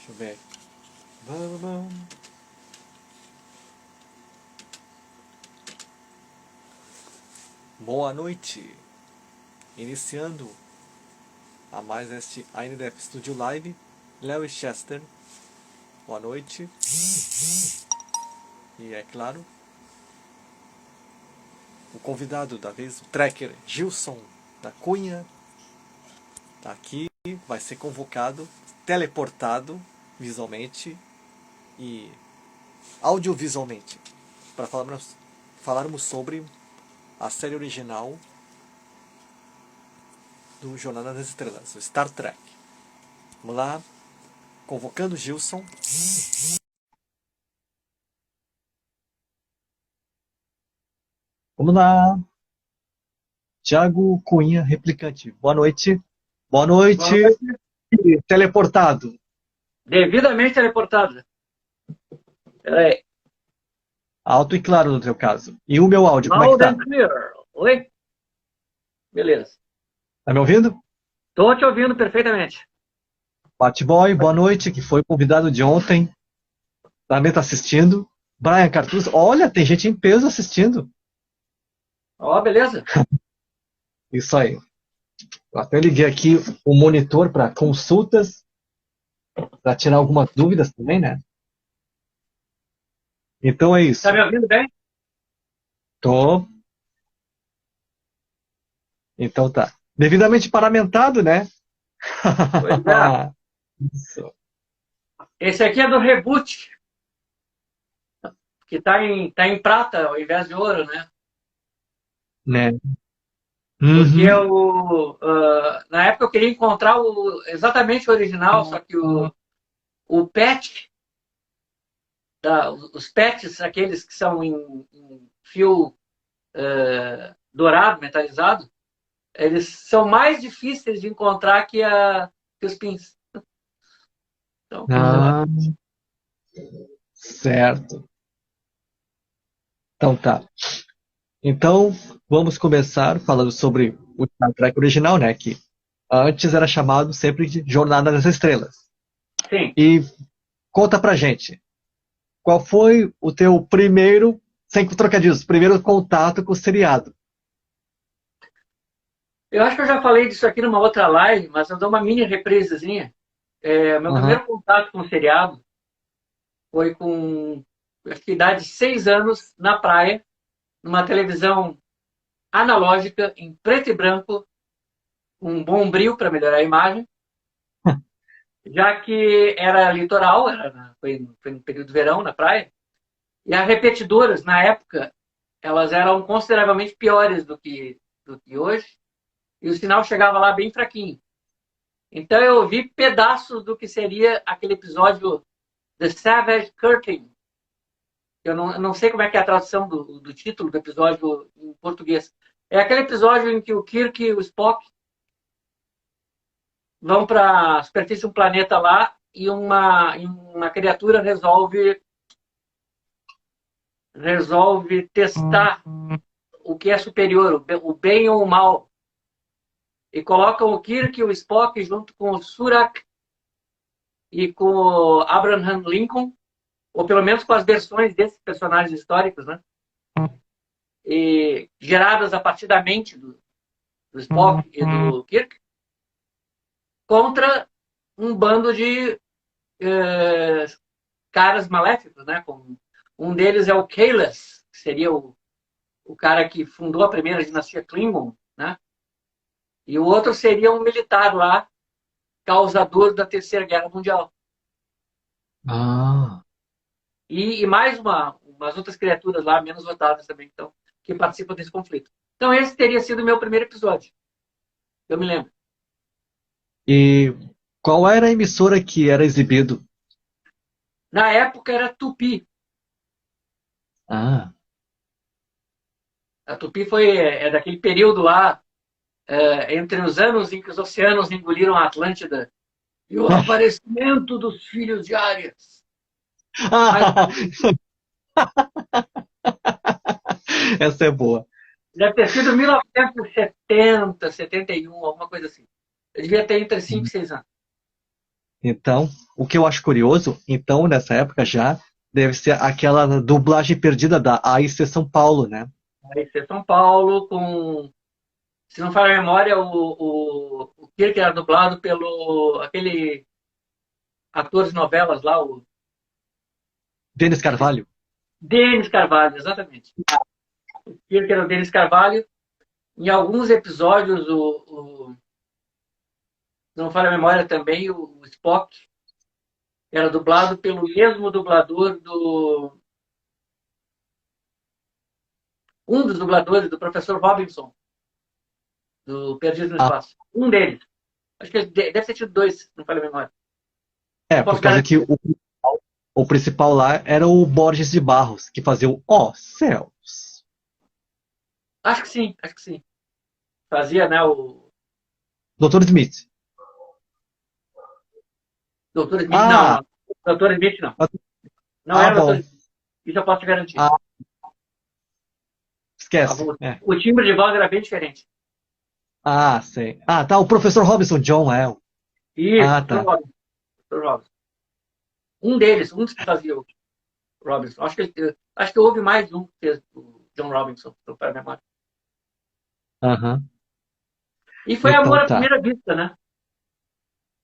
Deixa eu ver. Vamos. Boa noite. Iniciando a mais este ANDF Studio Live. Lewis Chester. Boa noite. E é claro, o convidado da vez, o tracker Gilson da Cunha, está aqui, vai ser convocado, teleportado visualmente e audiovisualmente para falarmos sobre a série original do Jornada das Estrelas, o Star Trek. Vamos lá, convocando o Gilson. Vamos lá. Thiago Cunha, replicante. Boa noite. Boa noite. Boa noite. Teleportado. Devidamente teleportado. Peraí. Alto e claro no teu caso. E o meu áudio, como é que Loud tá? and clear. Oi? Beleza. Tá me ouvindo? Tô te ouvindo perfeitamente. Batboy, boa noite, que foi convidado de ontem. Também tá assistindo. Brian Cartuz, olha, tem gente em peso assistindo. Ó, beleza. Isso aí. Eu até liguei aqui o monitor para consultas, para tirar algumas dúvidas também, né? Então é Tá isso. me ouvindo bem? Tô. Então tá. Devidamente paramentado, né? Pois é. Isso. Esse aqui é do reboot, que tá em prata ao invés de ouro, né? Né? Porque Uhum. na época eu queria encontrar exatamente o original, só que o patch, os patches, aqueles que são em fio dourado, metalizado, eles são mais difíceis de encontrar que os pins. Então, sei lá. Ah, certo. Então tá. Então, vamos começar falando sobre o Star Trek original, né? Que antes era chamado sempre de Jornada das Estrelas. Sim. E conta pra gente, qual foi o teu primeiro, sem trocadilhos, primeiro contato com o seriado? Eu acho que eu já falei disso aqui numa outra live, mas eu dou uma mini reprisezinha. Meu Aham. primeiro contato com o seriado foi com, acho que idade de 6 anos, na praia, numa televisão analógica, em preto e branco, um bom brilho para melhorar a imagem, já que era litoral, foi no período de verão, na praia, e as repetidoras, na época, elas eram consideravelmente piores do que hoje, e o sinal chegava lá bem fraquinho. Então eu vi pedaços do que seria aquele episódio The Savage Curtain. Eu não sei como é que é a tradução do título do episódio em português. É aquele episódio em que o Kirk e o Spock vão para a superfície de um planeta lá e uma criatura resolve testar o que é superior, o bem ou o mal. E colocam o Kirk e o Spock junto com o Surak e com o Abraham Lincoln, ou pelo menos com as versões desses personagens históricos, né? E geradas a partir da mente do Spock e do Kirk, contra um bando de caras maléficos, né? Um deles é o Kahless, que seria o cara que fundou a primeira dinastia Klingon, né? E o outro seria um militar lá, causador da Terceira Guerra Mundial. Ah, E mais umas outras criaturas lá, menos votadas também, então, que participam desse conflito. Então, esse teria sido o meu primeiro episódio. Eu me lembro. e qual era a emissora que era exibido? Na época era Tupi. Ah, A Tupi é daquele período lá, entre os anos em que os oceanos engoliram a Atlântida e o aparecimento dos filhos de Árias. Mas essa é boa. deve ter sido 1970, 71, alguma coisa assim. Eu devia ter entre 5 e 6 anos. Então, o que eu acho curioso, então, nessa época já, deve ser aquela dublagem perdida da AIC São Paulo, né? Aí ser São Paulo, se não falha a memória, o Kirk era dublado pelo aquele ator de novelas lá, o Denis Carvalho. Denis Carvalho, exatamente. O Kirk era o Denis Carvalho. Em alguns episódios, se não falha a memória também, o Spock era dublado pelo mesmo dublador um dos dubladores do Professor Robinson, do Perdido no Ah, Espaço. Um deles. Acho que ele deve ter tido dois, se não falha a memória. Não por posso causa que garantir. o principal lá era o Borges de Barros, que fazia o Ó Céus. Acho que sim, acho que sim. Fazia, né, o Dr. Smith. Dr. Smith. Não, Ah, não. Dr. Smith não. Não ah, era o Dr. bom. Smith. Isso eu posso te garantir. Ah, Ah, esquece. É. o timbre de voz era bem diferente. Ah, sei. Ah, tá, o professor Robinson John, é. Isso, Ah, Dr. tá. Robinson. Dr. Robinson. Um dos que fazia o Robinson. Acho que houve mais de um que fez o John Robinson, para a memória. Aham. E foi amor Então à tá. primeira vista, né?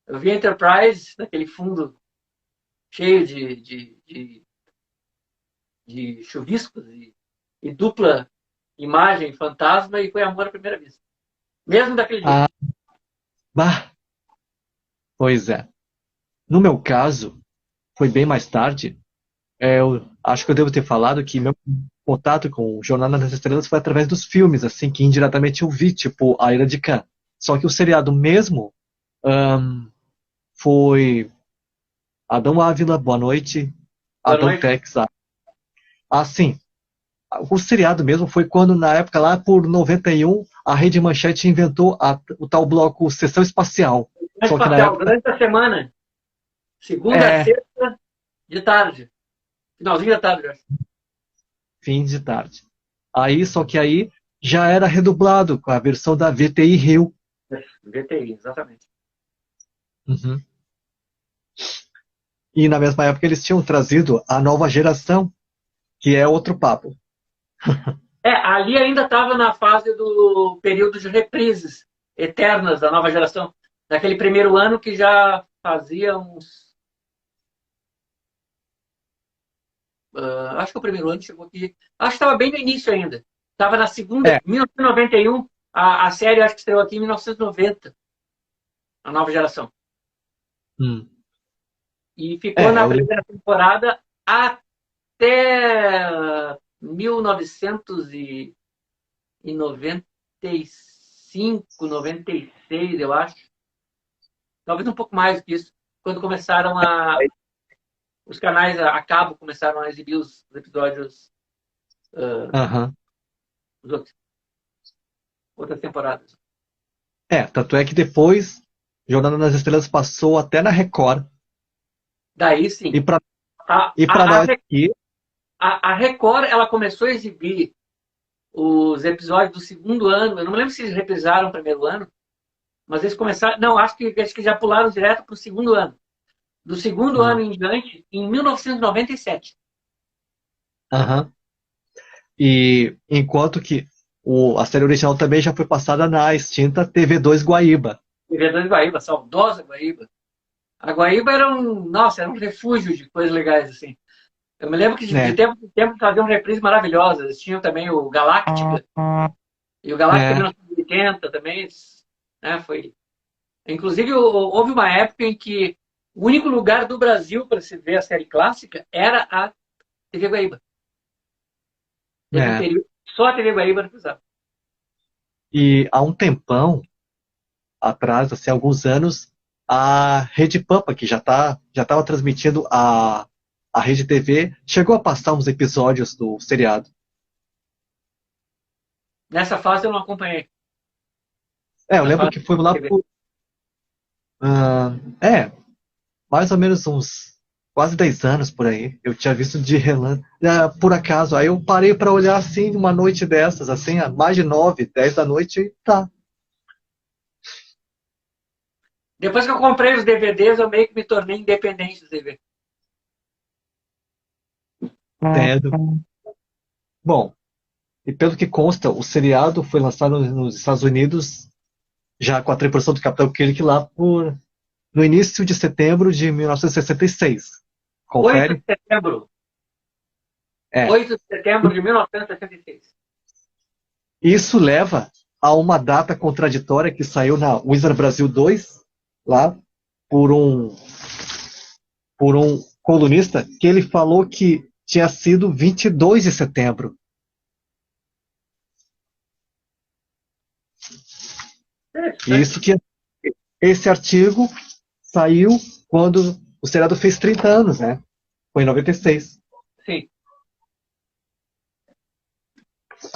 Eu vi a Enterprise, naquele fundo cheio de chuviscos e dupla imagem fantasma, e foi amor à primeira vista. Mesmo daquele jeito. Ah, bah, pois é. No meu caso, foi bem mais tarde. Eu acho que eu devo ter falado que meu contato com o Jornada nas Estrelas foi através dos filmes, assim, que indiretamente eu vi, tipo A Ira de Khan. Só que o seriado mesmo foi Adão Ávila, Boa Noite, Boa Adão noite. Tex. Assim, o seriado mesmo foi quando, na época, lá por 91, a Rede Manchete inventou o tal bloco Sessão Espacial. Só que na Espacial, época, durante a semana, segunda a é sexta, de tarde. Finalzinho da tarde, eu acho. fim de tarde. Só que aí já era redublado com a versão da VTI Rio. VTI, exatamente. Uhum. E na mesma época eles tinham trazido a nova geração, que é outro papo. Ali ainda estava na fase do período de reprises eternas da nova geração. Daquele primeiro ano que já fazia uns. Acho que o primeiro ano chegou aqui. Acho que estava bem no início ainda. Estava na segunda, É, 1991. A série acho que estreou aqui em 1990, a nova geração. hum, E ficou na eu lembro. primeira temporada até 1995, 96, eu acho. Talvez um pouco mais do que isso. Quando começaram os canais a cabo começaram a exibir os episódios, Aham. os outras temporadas. Tanto é que depois Jornada nas Estrelas passou até na Record. Daí sim. E para A, e para a, nós aqui, a Record ela começou a exibir os episódios do segundo ano. Eu não me lembro se eles reprisaram o primeiro ano, mas eles começaram. Não, acho que já pularam direto para o segundo ano. Do segundo ano ah, em diante, em 1997. aham. E enquanto que a série original também já foi passada na extinta TV2 Guaíba. TV2 Guaíba, saudosa Guaíba. A Guaíba era um refúgio de coisas legais, assim. Eu me lembro que de Né? tempo em tempo faziam reprises maravilhosas. Eles tinham também o Galáctica. E o Galáctica Né? 1980 também, né, foi. Inclusive, houve uma época em que o único lugar do Brasil para se ver a série clássica era a TV Guaíba. Teve um Né? período só a TV Guaíba reprisava. E há um tempão atrás, assim, alguns anos, a Rede Pampa, que já estava transmitindo a Rede TV, chegou a passar uns episódios do seriado. Nessa fase eu não acompanhei. Eu Na lembro fase que foi da lá TV. por, ah, mais ou menos uns quase 10 anos por aí. Eu tinha visto de relance, por acaso. Aí eu parei para olhar assim, uma noite dessas, assim, mais de 9, 10 da noite, e tá. Depois que eu comprei os DVDs, eu meio que me tornei independente dos DVDs. Entendo. Bom, e pelo que consta, o seriado foi lançado nos Estados Unidos já com a tripulação do Capitão Kirk lá no início de setembro de 1966. 8 de Confere? setembro. É. 8 de setembro de 1966. Isso leva a uma data contraditória que saiu na Wizard Brasil 2, lá, por um, por um colunista, que ele falou que tinha sido 22 de setembro. E isso que esse artigo saiu quando o seriado fez 30 anos, né? Foi em 96. Sim.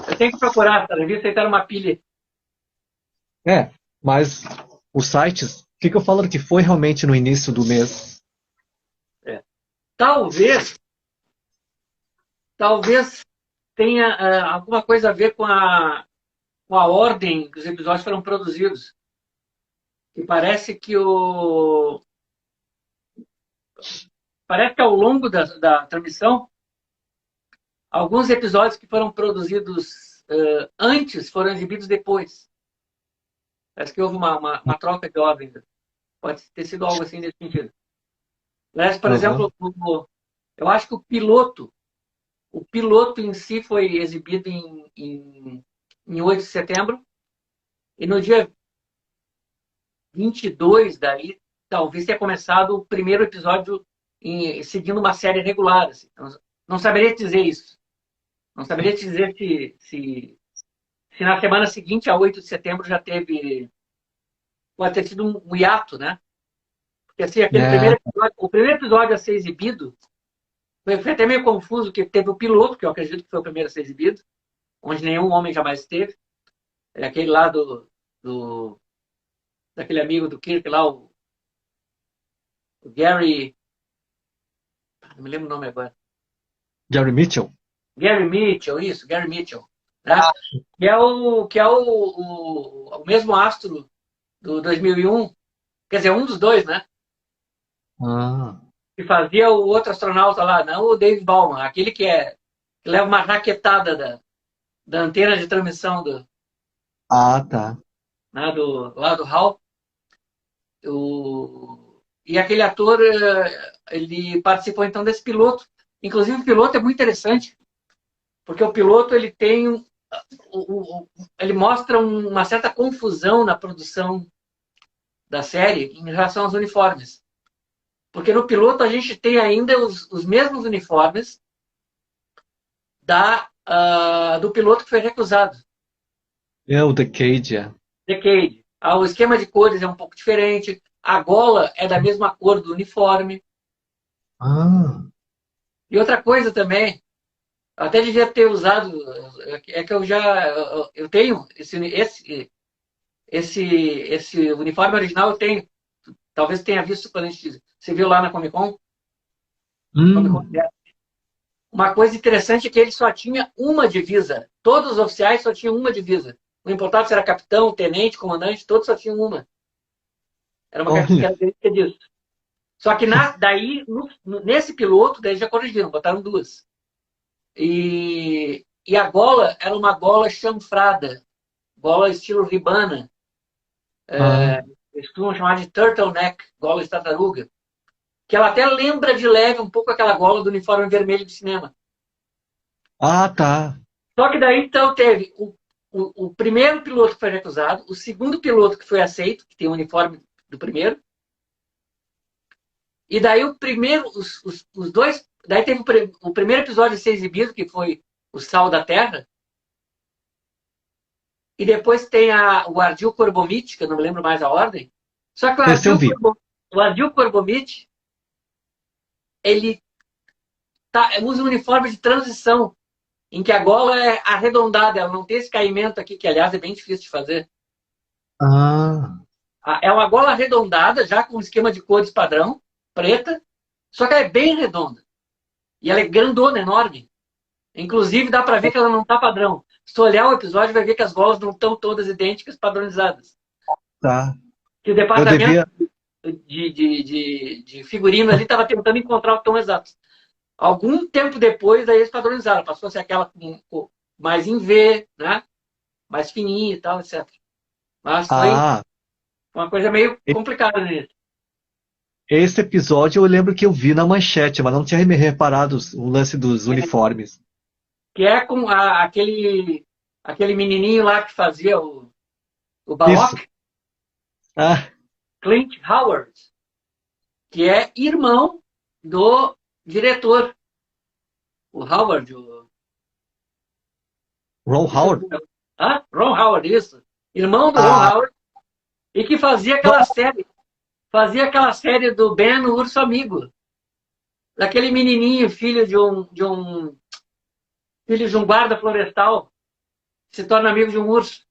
Eu tenho que procurar, a revista está numa pilha. É, mas os sites ficam falando que foi realmente no início do mês. É. Talvez tenha alguma coisa a ver com a ordem que os episódios foram produzidos. E parece que ao longo da transmissão, alguns episódios que foram produzidos antes foram exibidos depois. Parece que houve uma troca de ordem. Pode ter sido algo assim nesse sentido. Mas, por Uhum. exemplo, eu acho que o piloto em si foi exibido em 8 de setembro, e no dia 22 daí, talvez tenha começado o primeiro episódio seguindo uma série regular. Assim. Não saberia dizer isso. Não saberia dizer se na semana seguinte, a 8 de setembro, já teve. Pode ter sido um hiato, né? Porque assim, É, o primeiro episódio a ser exibido foi até meio confuso, que teve o piloto, que eu acredito que foi o primeiro a ser exibido, onde nenhum homem jamais esteve. É aquele lá do daquele amigo do Kirk lá, o Gary. Não me lembro o nome agora. Gary Mitchell. Gary Mitchell, isso, Gary Mitchell. Né? Que é o mesmo astro do 2001. Quer dizer, um dos dois, né? Ah, Que fazia o outro astronauta lá, não o Dave Bowman, aquele que leva uma raquetada da antena de transmissão tá. né, lá do HAL. E aquele ator, ele participou então desse piloto. Inclusive, o piloto é muito interessante, porque o piloto ele tem ele mostra uma certa confusão na produção da série em relação aos uniformes. Porque no piloto a gente tem ainda os mesmos uniformes do piloto que foi recusado. É o The Cage, é. Decade. O esquema de cores é um pouco diferente. A gola é da mesma cor do uniforme. Ah, E outra coisa também, eu até devia ter usado, é que eu tenho esse uniforme original, eu tenho. Talvez tenha visto quando a gente se viu lá na Comic Con. Comic Con. hum, Uma coisa interessante é que ele só tinha uma divisa. Todos os oficiais só tinham uma divisa. Não importava se era capitão, tenente, comandante, todos só tinham uma. Era uma olha, característica disso. Só que daí, nesse piloto, daí já corrigiram, botaram duas. E a gola era uma gola chanfrada, gola estilo ribana. ah, Eles costumam chamar de turtleneck, gola de tartaruga. Que ela até lembra de leve um pouco aquela gola do uniforme vermelho de cinema. tá. Só que daí, então, teve o primeiro piloto que foi recusado, o segundo piloto que foi aceito, que tem o uniforme do primeiro, e daí o primeiro, os dois. Daí teve o primeiro episódio a ser exibido, que foi o Sal da Terra. E depois tem o Ardil Corbomite, que eu não me lembro mais a ordem. Só que Esse eu vi. O Ardil Corbomite, ele usa um uniforme de transição, em que a gola é arredondada, ela não tem esse caimento aqui, que aliás é bem difícil de fazer. Ah, É uma gola arredondada, já com um esquema de cores padrão, preta, só que ela é bem redonda. E ela é grandona, enorme. Inclusive, dá para ver que ela não está padrão. Se tu olhar o episódio, vai ver que as golas não estão todas idênticas, padronizadas. tá. Que o Eu departamento, devia. de figurino ali estava tentando encontrar o tom exato. Algum tempo depois, aí eles padronizaram, passou a ser aquela mais em V, né? Mais fininha e tal, etc. Mas foi Ah, uma coisa meio e- complicada nisso. esse episódio eu lembro que eu vi na manchete, mas não tinha me reparado o lance dos uniformes. Que é com aquele menininho lá que fazia o Isso. Balok, Ah, Clint Howard, que é irmão do diretor, o Howard, Ron me Howard. fugiu. Ron Howard, isso. Irmão do Ron Ah, Howard, e que fazia aquela série do Ben, o Urso Amigo, daquele menininho, filho de um guarda florestal, que se torna amigo de um urso.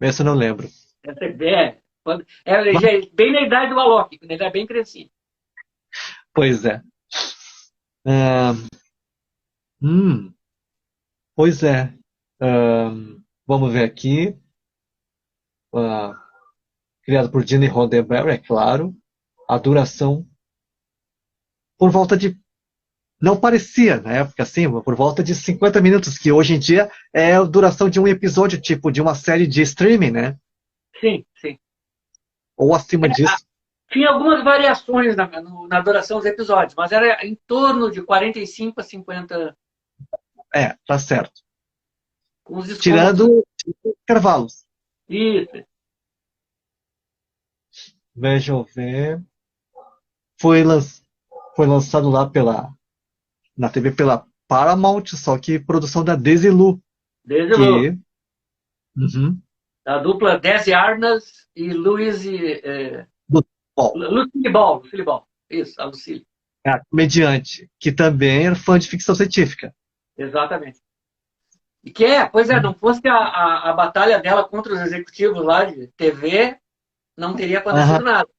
esse eu não lembro. Já é bem na idade do Alok, quando ele é bem crescido. Pois é. Ah, hum, pois é. Ah, vamos ver aqui. Ah, criado por Gene Roddenberry, é claro. A duração, por volta de. Não parecia, na época, assim, por volta de 50 minutos, que hoje em dia é a duração de um episódio, tipo, de uma série de streaming, né? Sim, sim. Ou acima disso. Tinha algumas variações na duração dos episódios, mas era em torno de 45 a 50, É, tá certo. com os descontos. Tirando intervalos. Isso. Deixa eu ver. Foi, lan- foi lançado lá na TV pela Paramount, só que produção da Desilu, Desde o, que. Uhum, a dupla Desi Arnaz e do, bom, Lucille Ball. Lucille Ball. Isso, a Lucille. é a comediante, que também era fã de ficção científica. Exatamente. E pois é, não fosse a batalha dela contra os executivos lá de TV, não teria Aham, acontecido nada.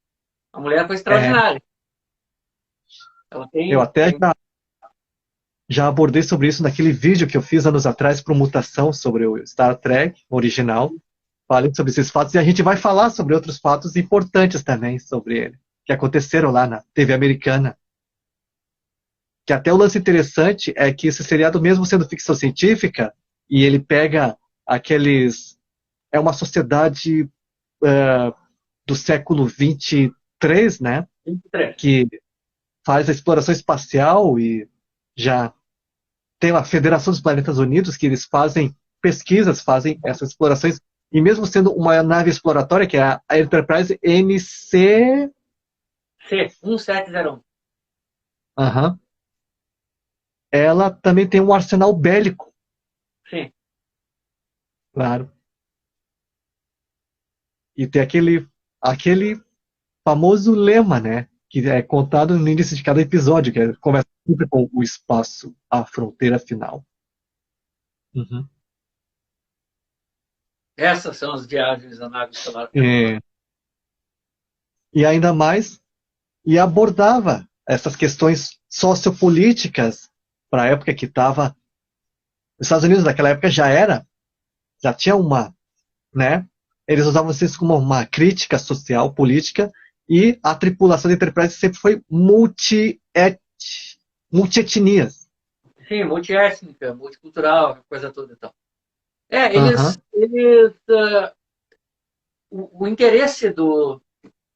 A mulher foi é, extraordinária. Ela eu tem, até tem. já abordei sobre isso naquele vídeo que eu fiz anos atrás para Mutação sobre o Star Trek original. Falei sobre esses fatos e a gente vai falar sobre outros fatos importantes também sobre ele, que aconteceram lá na TV americana. Que até o lance interessante é que esse seriado, mesmo sendo ficção científica, e ele pega aqueles. É uma sociedade do século 23, né? 23. Que faz a exploração espacial e já tem a Federação dos Planetas Unidos, que eles fazem pesquisas, fazem essas explorações, e mesmo sendo uma nave exploratória, que é a Enterprise NC. C1701. Uhum, ela também tem um arsenal bélico, Sim. claro. E tem aquele famoso lema, né? Que é contado no início de cada episódio, começa sempre com o espaço, a fronteira final. Uhum. Essas são as viagens da nave estelar. É, e ainda mais, e abordava essas questões sociopolíticas para a época que estava. Os Estados Unidos naquela época já tinha uma, né? Eles usavam isso como uma crítica social, política, e a tripulação da Enterprise sempre foi multietnias. Sim, multiétnica, multicultural, coisa toda e tal. É, Aham, o interesse do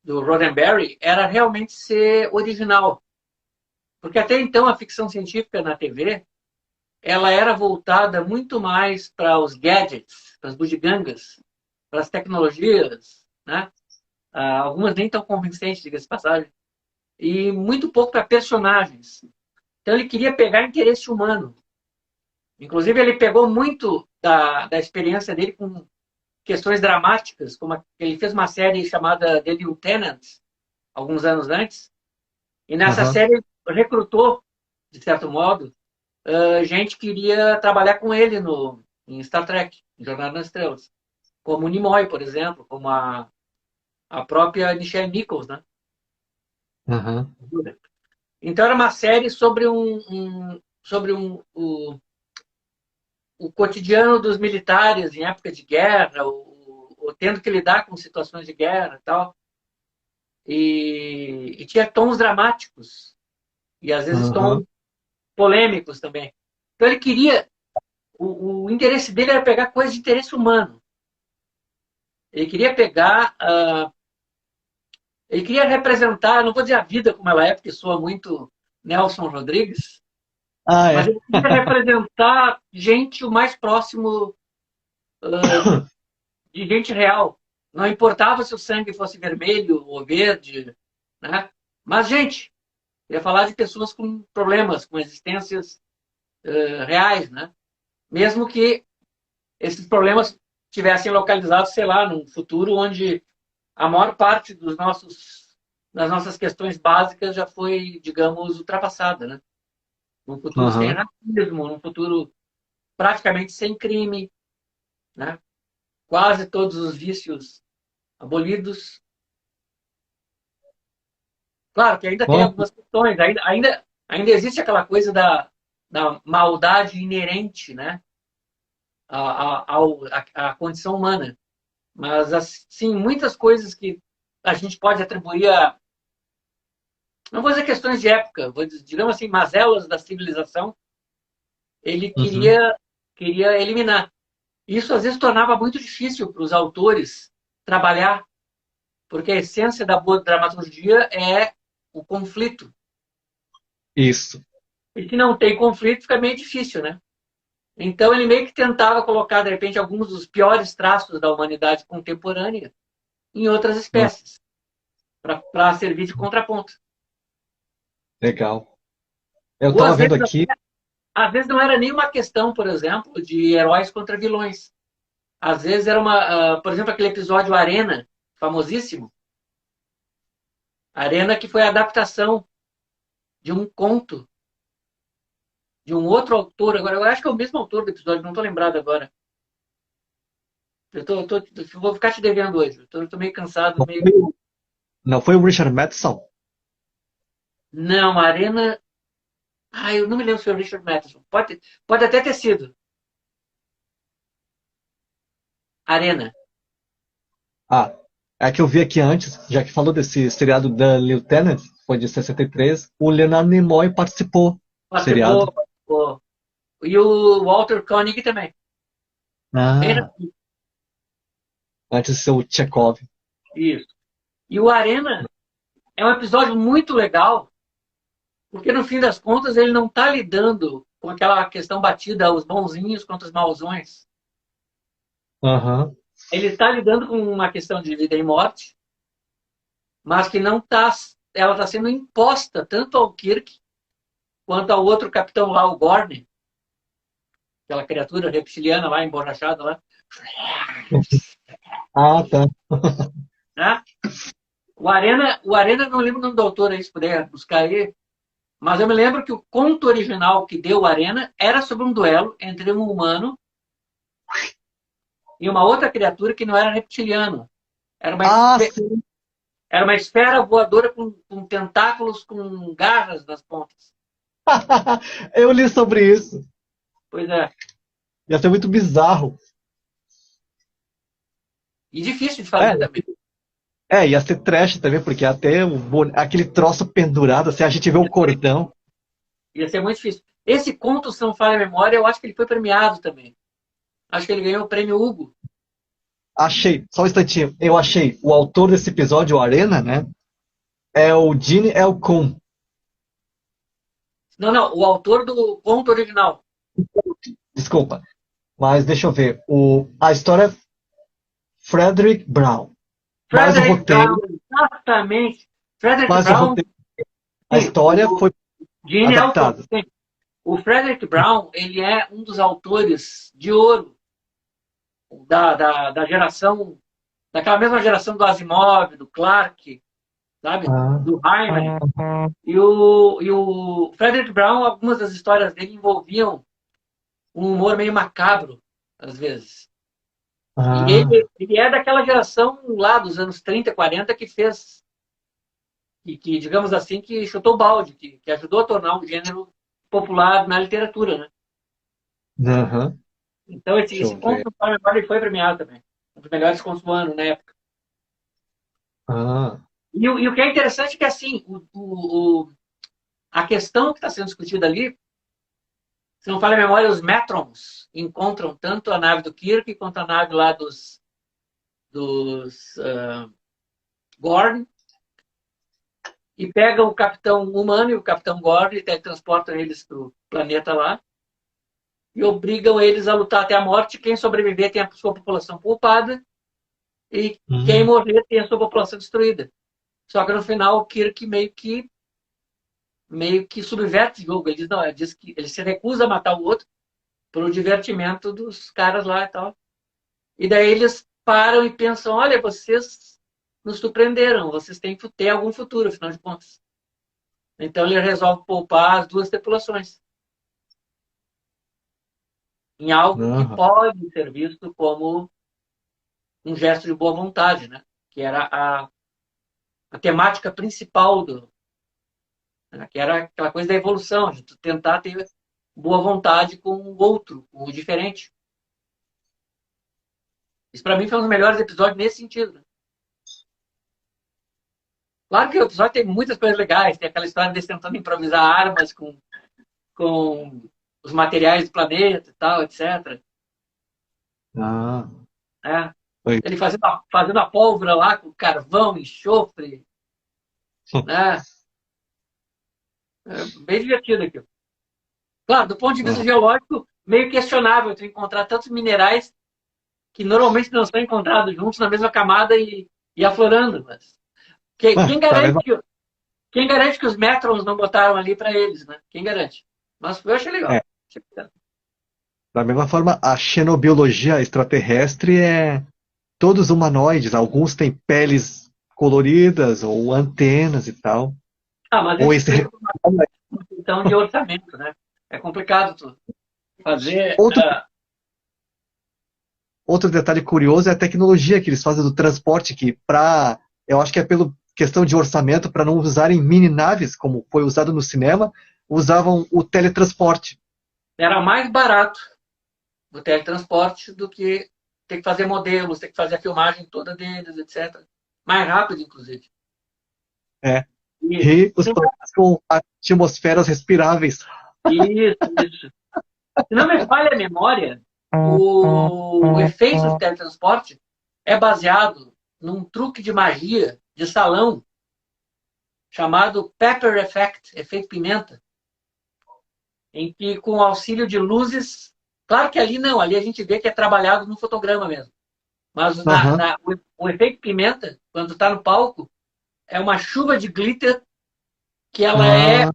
Roddenberry era realmente ser original. Porque até então a ficção científica na TV, ela era voltada muito mais para os gadgets, para as bugigangas, para as tecnologias, né? Algumas nem tão convincentes, diga-se de passagem, e muito pouco para personagens. Então ele queria pegar interesse humano. Inclusive ele pegou muito da experiência dele com questões dramáticas, como ele fez uma série chamada The Lieutenant, alguns anos antes, e nessa aham, série ele recrutou, de certo modo, gente que queria trabalhar com ele em Star Trek, em Jornada nas Estrelas. Como o Nimoy, por exemplo, como a própria Nichelle Nichols, né? aham. Então era uma série sobre o cotidiano dos militares em época de guerra, ou tendo que lidar com situações de guerra e tal. e tinha tons dramáticos e às vezes tons Aham. polêmicos também. Então ele queria, o interesse dele era pegar coisas de interesse humano. Ele queria pegar, ele queria representar, não vou dizer a vida como ela é, porque soa muito Nelson Rodrigues, Ah, mas é. ele queria representar gente o mais próximo de gente real. Não importava se o sangue fosse vermelho ou verde, né? Mas gente, ia falar de pessoas com problemas, com existências reais, né? Mesmo que esses problemas estivessem localizados, sei lá, num futuro onde a maior parte das nossas questões básicas já foi, digamos, ultrapassada, né? Num futuro sem Aham. racismo, num futuro praticamente sem crime, né? Quase todos os vícios abolidos. Claro que ainda tem Bom, algumas questões, ainda existe aquela coisa da maldade inerente, né? À condição humana. Mas, assim, muitas coisas que a gente pode atribuir a, não vou dizer questões de época, vou dizer, digamos assim, mazelas da civilização, ele uhum. queria eliminar. Isso, às vezes, tornava muito difícil para os autores trabalhar, porque a essência da boa dramaturgia é o conflito. Isso. E se não tem conflito, fica meio difícil, né? Então, ele meio que tentava colocar, de repente, alguns dos piores traços da humanidade contemporânea em outras Ah, espécies, para servir de contraponto. legal. Eu Ou, tava vendo aqui. às vezes não era nenhuma questão, por exemplo, de heróis contra vilões. Às vezes era por exemplo, aquele episódio Arena, famosíssimo. Arena que foi a adaptação de um conto de um outro autor. Agora, eu acho que é o mesmo autor do episódio, não estou lembrado agora. Vou ficar te devendo hoje. Estou meio cansado, Não meio. foi não foi o Richard Matheson? Não, Arena. Ah, eu não me lembro se foi o Richard Matheson. Pode até ter sido. Arena. Ah, é que eu vi aqui antes, já que falou desse seriado da Lieutenant, foi de 63, o Leonardo Nimoy participou do seriado. Participou. E o Walter Koenig também. Bem, Ah, antes de ser o Chekhov. isso. E o Arena é um episódio muito legal, porque no fim das contas ele não está lidando com aquela questão batida, os bonzinhos contra os mauzões. Aham. Ele está lidando com uma questão de vida e morte, mas que não está, ela está sendo imposta tanto ao Kirk quanto ao outro capitão lá, o Gorn, aquela criatura reptiliana lá, emborrachada lá. Ah, tá. Né? O Arena, não lembro o nome do autor aí, se puder buscar aí, mas eu me lembro que o conto original que deu o Arena era sobre um duelo entre um humano e uma outra criatura que não era reptiliano. Era uma, Ah, sim. era uma esfera voadora com tentáculos com garras nas pontas. Eu li sobre isso. Pois é. Ia ser muito bizarro. E difícil de É, fazer também. ia ser trash também, porque até aquele troço pendurado, assim, a gente vê o cordão. Ia ser muito difícil. Esse conto, se não falha a memória, eu acho que ele foi premiado também. Acho que ele ganhou o prêmio Hugo. Achei, só um instantinho, eu achei. O autor desse episódio, o Arena, né? É o Gene Elcom. Não, não, o autor do conto original. Desculpa. Mas deixa eu ver. A história é Frederick Brown. Mas o Frederick Brown, roteiro, exatamente. Frederick mas o Brown, roteiro, a sim, história o foi Gene Elton, adaptada. sim. O Frederick Brown, ele é um dos autores de ouro da geração, daquela mesma geração do Asimov, do Clarke, sabe? Ah, Do Hyman. E o Frederick Brown, algumas das histórias dele envolviam um humor meio macabro, às vezes. E ah, ele é daquela geração lá dos anos 30, 40 que fez, digamos assim, que chutou o balde, que ajudou a tornar um gênero popular na literatura, né? aham. Então, Deixa esse eu conto ver. do Paulo Memória foi premiado também. Um dos melhores contos do ano, na época. Ah. E o que é interessante é que, assim, a questão que está sendo discutida ali, se não falha a memória, os Metrons encontram tanto a nave do Kirk quanto a nave lá dos Gorn e pegam o capitão humano e o capitão Gorn e teletransportam eles para o planeta lá e obrigam eles a lutar até a morte. Quem sobreviver tem a sua população poupada e quem Hum, morrer tem a sua população destruída. Só que no final o Kirk meio que subverte o jogo. Ele diz, não, ele diz que ele se recusa a matar o outro para o divertimento dos caras lá e tal. E daí eles param e pensam, olha, vocês nos surpreenderam, vocês têm que ter algum futuro, afinal de contas. Então ele resolve poupar as duas tripulações em algo que aham. pode ser visto como um gesto de boa vontade, né? Que era a temática principal né? Que era aquela coisa da evolução, de tu tentar ter boa vontade com o outro, com o diferente. Isso para mim foi um dos melhores episódios nesse sentido. Né? Claro que o episódio tem muitas coisas legais, tem aquela história deles tentando improvisar armas com os materiais do planeta e tal, etc. Ah, Né? foi. Ele fazendo a pólvora lá com carvão, enxofre, né? É bem divertido aquilo. Claro, do ponto de vista Ah, geológico, meio questionável tu encontrar tantos minerais que normalmente não são encontrados juntos na mesma camada e aflorando. Mas quem da garante mesma, quem garante que os Metrons não botaram ali para eles, né? Quem garante? Mas eu achei é, legal. da mesma forma, a xenobiologia extraterrestre é todos humanoides. Alguns têm peles coloridas ou antenas e tal. Ah, mas Ou isso esse, explica uma questão de orçamento, né? É complicado tu fazer. outro, outro detalhe curioso é a tecnologia que eles fazem do transporte, que eu acho que é pela questão de orçamento, para não usarem mini naves, como foi usado no cinema, usavam o teletransporte. Era mais barato o teletransporte do que ter que fazer modelos, ter que fazer a filmagem toda deles, etc. Mais rápido, inclusive. É. E, E os planetas com atmosferas respiráveis. isso. Se não me falha a memória, o efeito do teletransporte é baseado num truque de magia de salão chamado Pepper Effect, efeito pimenta, em que com o auxílio de luzes, claro que ali não, ali a gente vê que é trabalhado no fotograma mesmo, mas Aham. o efeito pimenta, quando está no palco, é uma chuva de glitter que Ah,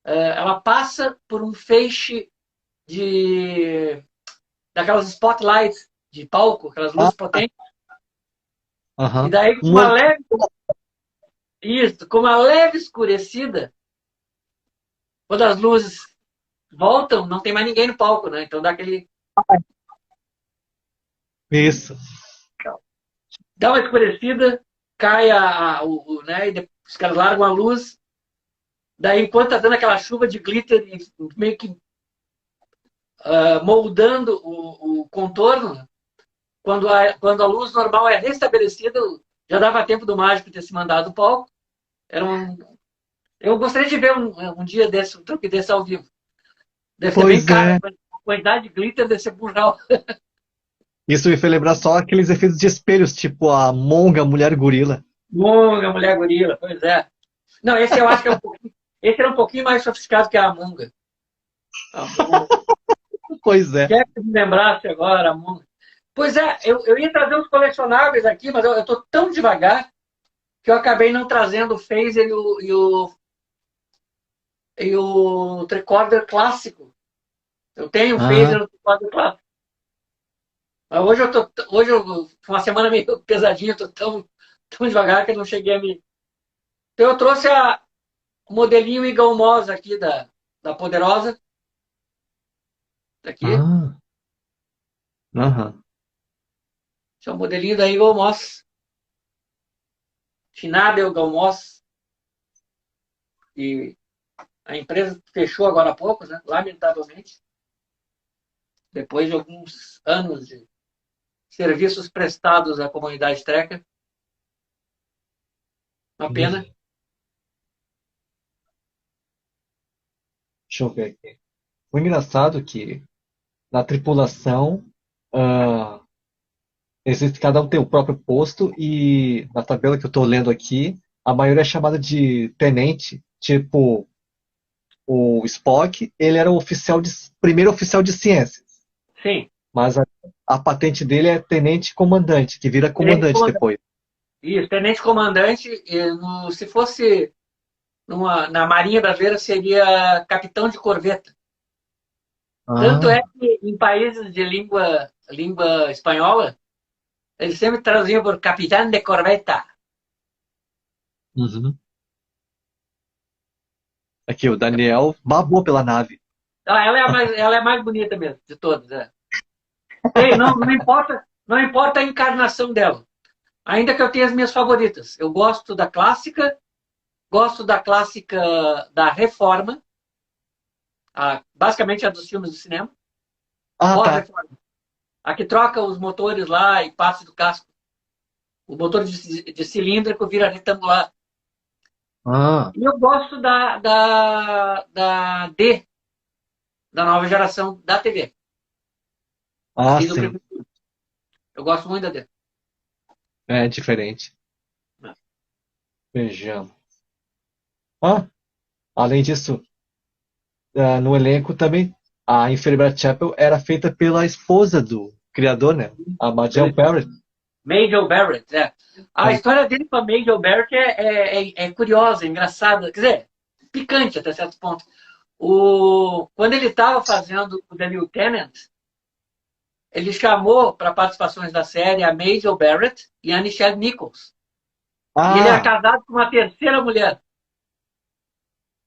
ela passa por um feixe de daquelas spotlights de palco, aquelas ah, luzes potentes, e aham. daí com uma leve escurecida, quando as luzes voltam, não tem mais ninguém no palco, né? Então Isso. dá uma escurecida, cai né? E depois os caras largam a luz, daí enquanto tá dando aquela chuva de glitter e meio que moldando o contorno, quando a luz normal é restabelecida, já dava tempo do mágico ter se mandado do palco. Era um, eu gostaria de ver um dia desse, um truque desse ao vivo. Deve ser bem Pois caro, é. a quantidade de glitter deve ser burral. Isso me fez lembrar só aqueles efeitos de espelhos, tipo a Monga, Mulher Gorila. Monga, mulher gorila, pois é. Não, esse eu acho que esse era um pouquinho mais sofisticado que a Monga. A Monga. Pois é. Quer que me lembrasse agora, a Monga. Pois é, eu ia trazer uns colecionáveis aqui, mas eu tô tão devagar que eu acabei não trazendo o phaser e o tricorder clássico. Eu tenho um Ah, phaser no tricorder clássico. Mas hoje foi uma semana meio pesadinha, eu tô tão devagar que eu não cheguei a me. Então eu trouxe o modelinho Eagle Moss aqui da Poderosa, aqui. ah, aham. Esse é o modelinho da Eagle Moss, finada Eagle Moss, e a empresa fechou agora há pouco, né? Lamentavelmente, depois de alguns anos de serviços prestados à comunidade treca. Uma pena. Deixa eu ver aqui. Foi engraçado que na tripulação, ah, existe, cada um tem o próprio posto e na tabela que eu estou lendo aqui, a maioria é chamada de tenente, tipo o Spock, ele era o primeiro oficial de ciências, Sim. mas a patente dele é tenente comandante, que vira Tenente comandante comandante. depois. Isso, tenente comandante, se fosse na Marinha Brasileira, seria capitão de corveta. Tanto é Ah, que em países de língua espanhola, eles sempre traduziam por capitão de corveta. uhum. Aqui, o Daniel babou pela nave. Ah, ela é a mais bonita mesmo, de todas. É. Ei, não importa a encarnação dela. Ainda que eu tenha as minhas favoritas. Eu gosto da clássica da Reforma, basicamente a dos filmes do cinema, Ah, tá. pós-Reforma. A que troca os motores lá e passa do casco. O motor de cilíndrico vira retangular. Ah, E eu gosto da D, da nova geração da TV. ah, Fiz o sim. primeiro. Eu gosto muito da D. É diferente. Vejamos. Ah, além disso, no elenco também, a enfermeira Chapel era feita pela esposa do criador, né? A Majel Barrett. Major Barrett, é. A É. história dele com a Major Barrett é curiosa, é engraçada, quer dizer, picante até certo ponto. Quando ele estava fazendo o The Lieutenant, ele chamou para participações da série a Major Barrett e a Nichelle Nichols. E ele era Ah, casado com uma terceira mulher.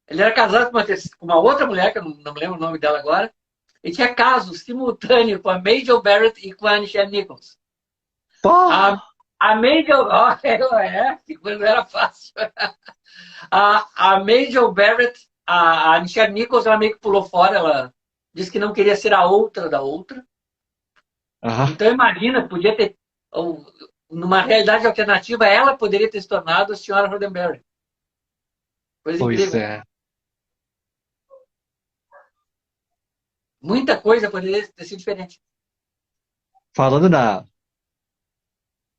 Ele era casado com uma outra mulher, que eu não me lembro o nome dela agora, e tinha casos simultâneos com a Major Barrett e com a Nichelle Nichols. A, pá! a Major. Que coisa não era fácil. A Major Barrett, a Nichelle Nichols, ela meio que pulou fora, ela disse que não queria ser a outra da outra. Ah, Então, imagina, podia ter. Numa realidade alternativa, ela poderia ter se tornado a senhora Roddenberry. Coisa pois incrível. é. Muita coisa poderia ter sido diferente. Falando na.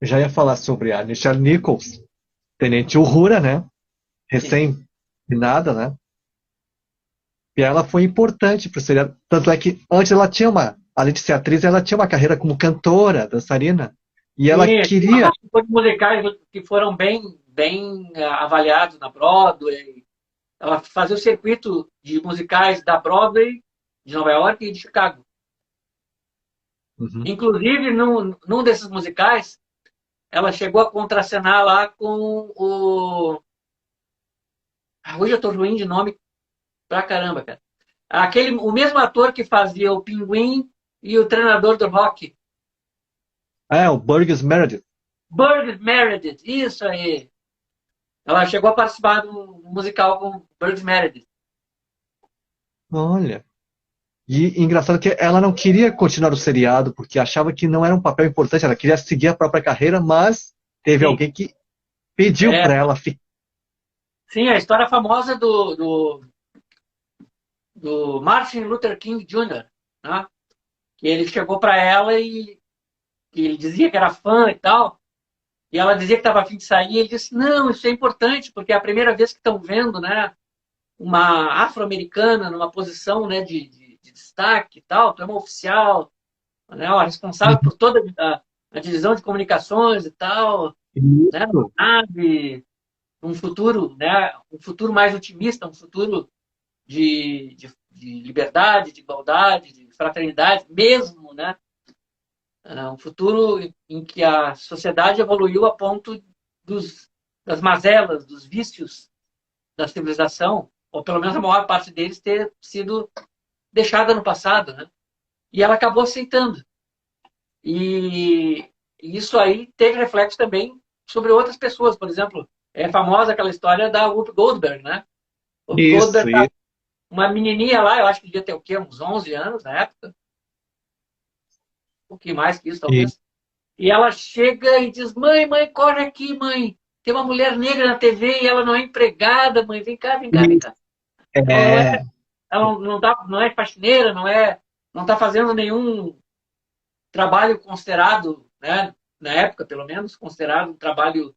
Eu já ia falar sobre a Nichelle Nichols, Tenente Uhura, né? Sim. Recém-finada, né? E ela foi importante para o seriado. Tanto é que antes ela tinha além de ser atriz, ela tinha uma carreira como cantora, dançarina. E ela Sim, queria. participou de musicais que foram bem avaliados na Broadway. Ela fazia o circuito de musicais da Broadway, de Nova York e de Chicago. Uhum. Inclusive, num desses musicais, ela chegou a contracenar lá com o. Hoje eu tô ruim de nome pra caramba, cara. O mesmo ator que fazia o Pinguim e o treinador do rock. É, o Burgess Meredith. Burgess Meredith, isso aí. Ela chegou a participar do musical com Burgess Meredith. Olha. E engraçado que ela não queria continuar o seriado porque achava que não era um papel importante, ela queria seguir a própria carreira, mas teve Sim, alguém que pediu é, para ela ficar. sim, a história famosa do Martin Luther King Jr., né? Que ele chegou para ela e que ele dizia que era fã e tal, e ela dizia que estava a fim de sair, e ele disse, não, isso é importante, porque é a primeira vez que estão vendo, né, uma afro-americana numa posição, né, de destaque e tal, tu é uma oficial, né, ó, responsável por toda a divisão de comunicações e tal, né, Isso. nave, um futuro mais otimista, um futuro de liberdade, de igualdade, de fraternidade, mesmo, né, um futuro em que a sociedade evoluiu a ponto das mazelas, dos vícios da civilização, ou pelo menos a maior parte deles ter sido deixada no passado, né? E ela acabou aceitando. E isso aí teve reflexo também sobre outras pessoas. Por exemplo, é famosa aquela história da Whoopi Goldberg, né? Whoopi Isso, Goldberg, isso. uma menininha lá, eu acho que devia ter o quê? Uns 11 anos na época. Um pouquinho mais que isso, E talvez. E ela chega e diz: mãe, corre aqui, mãe. Tem uma mulher negra na TV e ela não é empregada, mãe. Vem cá, vem cá, vem cá. Ela não é, É. ela não é faxineira, não está fazendo nenhum trabalho considerado, né, na época, pelo menos, considerado um trabalho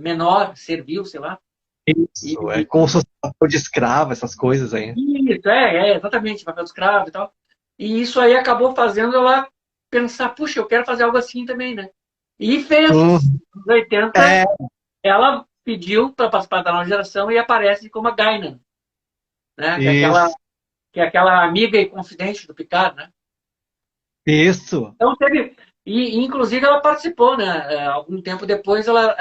menor, servil, sei lá. E, Isso, é como se fosse papel de escravo, essas coisas aí. isso, exatamente, papel de escravo e tal. E isso aí acabou fazendo ela pensar, puxa, eu quero fazer algo assim também, né? E fez. Uhum. Nos 80, É, ela pediu para participar da nova geração e aparece como a Guinan, né? isso, Que é aquela amiga e confidente do Picard, né? isso. Então teve. E inclusive ela participou, né? Algum tempo depois ela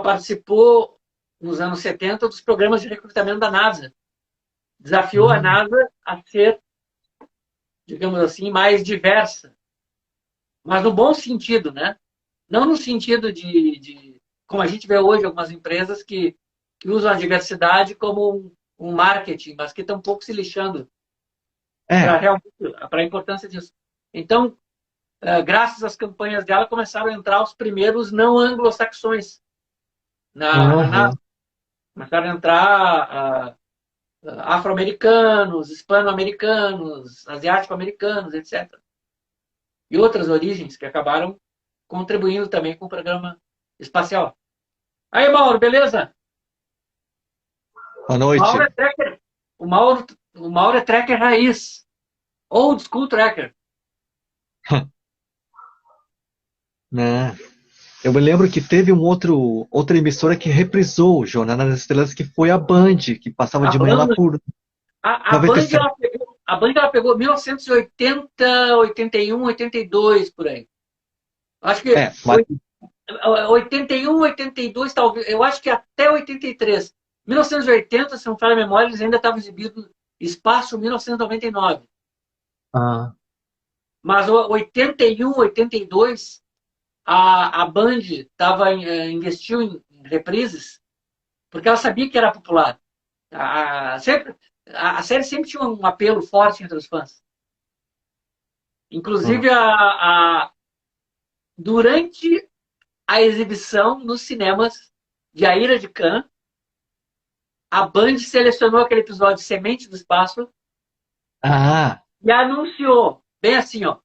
participou, nos anos 70, dos programas de recrutamento da NASA. Desafiou a Hum. NASA a ser, digamos assim, mais diversa. Mas no bom sentido, né? Não no sentido como a gente vê hoje, algumas empresas que usam a diversidade como um marketing, mas que estão um pouco se lixando para É. realmente para a importância disso. Então, graças às campanhas dela, começaram a entrar os primeiros não anglo-saxões na Uhum. NASA. Começaram a entrar afro-americanos, hispano-americanos, asiático-americanos, etc. E outras origens que acabaram contribuindo também com o programa espacial. Aí, Mauro, beleza? Boa O Mauro é noite. tracker. O Mauro é tracker raiz. Old school tracker. Né? Eu me lembro que teve outra emissora que reprisou Jornada nas Estrelas, que foi a Band, que passava A de manhã lá Band, por a Band 97. ela pegou 1980, 81, 82 por aí. Acho que É, mas 81, 82, talvez. Eu acho que até 83. 1980, se não falha a memória, eles ainda estavam exibindo Espaço 1999. ah, Mas 81, 82, a Band investiu em reprises porque ela sabia que era popular. Sempre, a série sempre tinha um apelo forte entre os fãs. ah, Inclusive, durante a exibição nos cinemas de A Ira de Khan, a Band selecionou aquele episódio Semente do Espaço ah, e anunciou, bem assim, ó,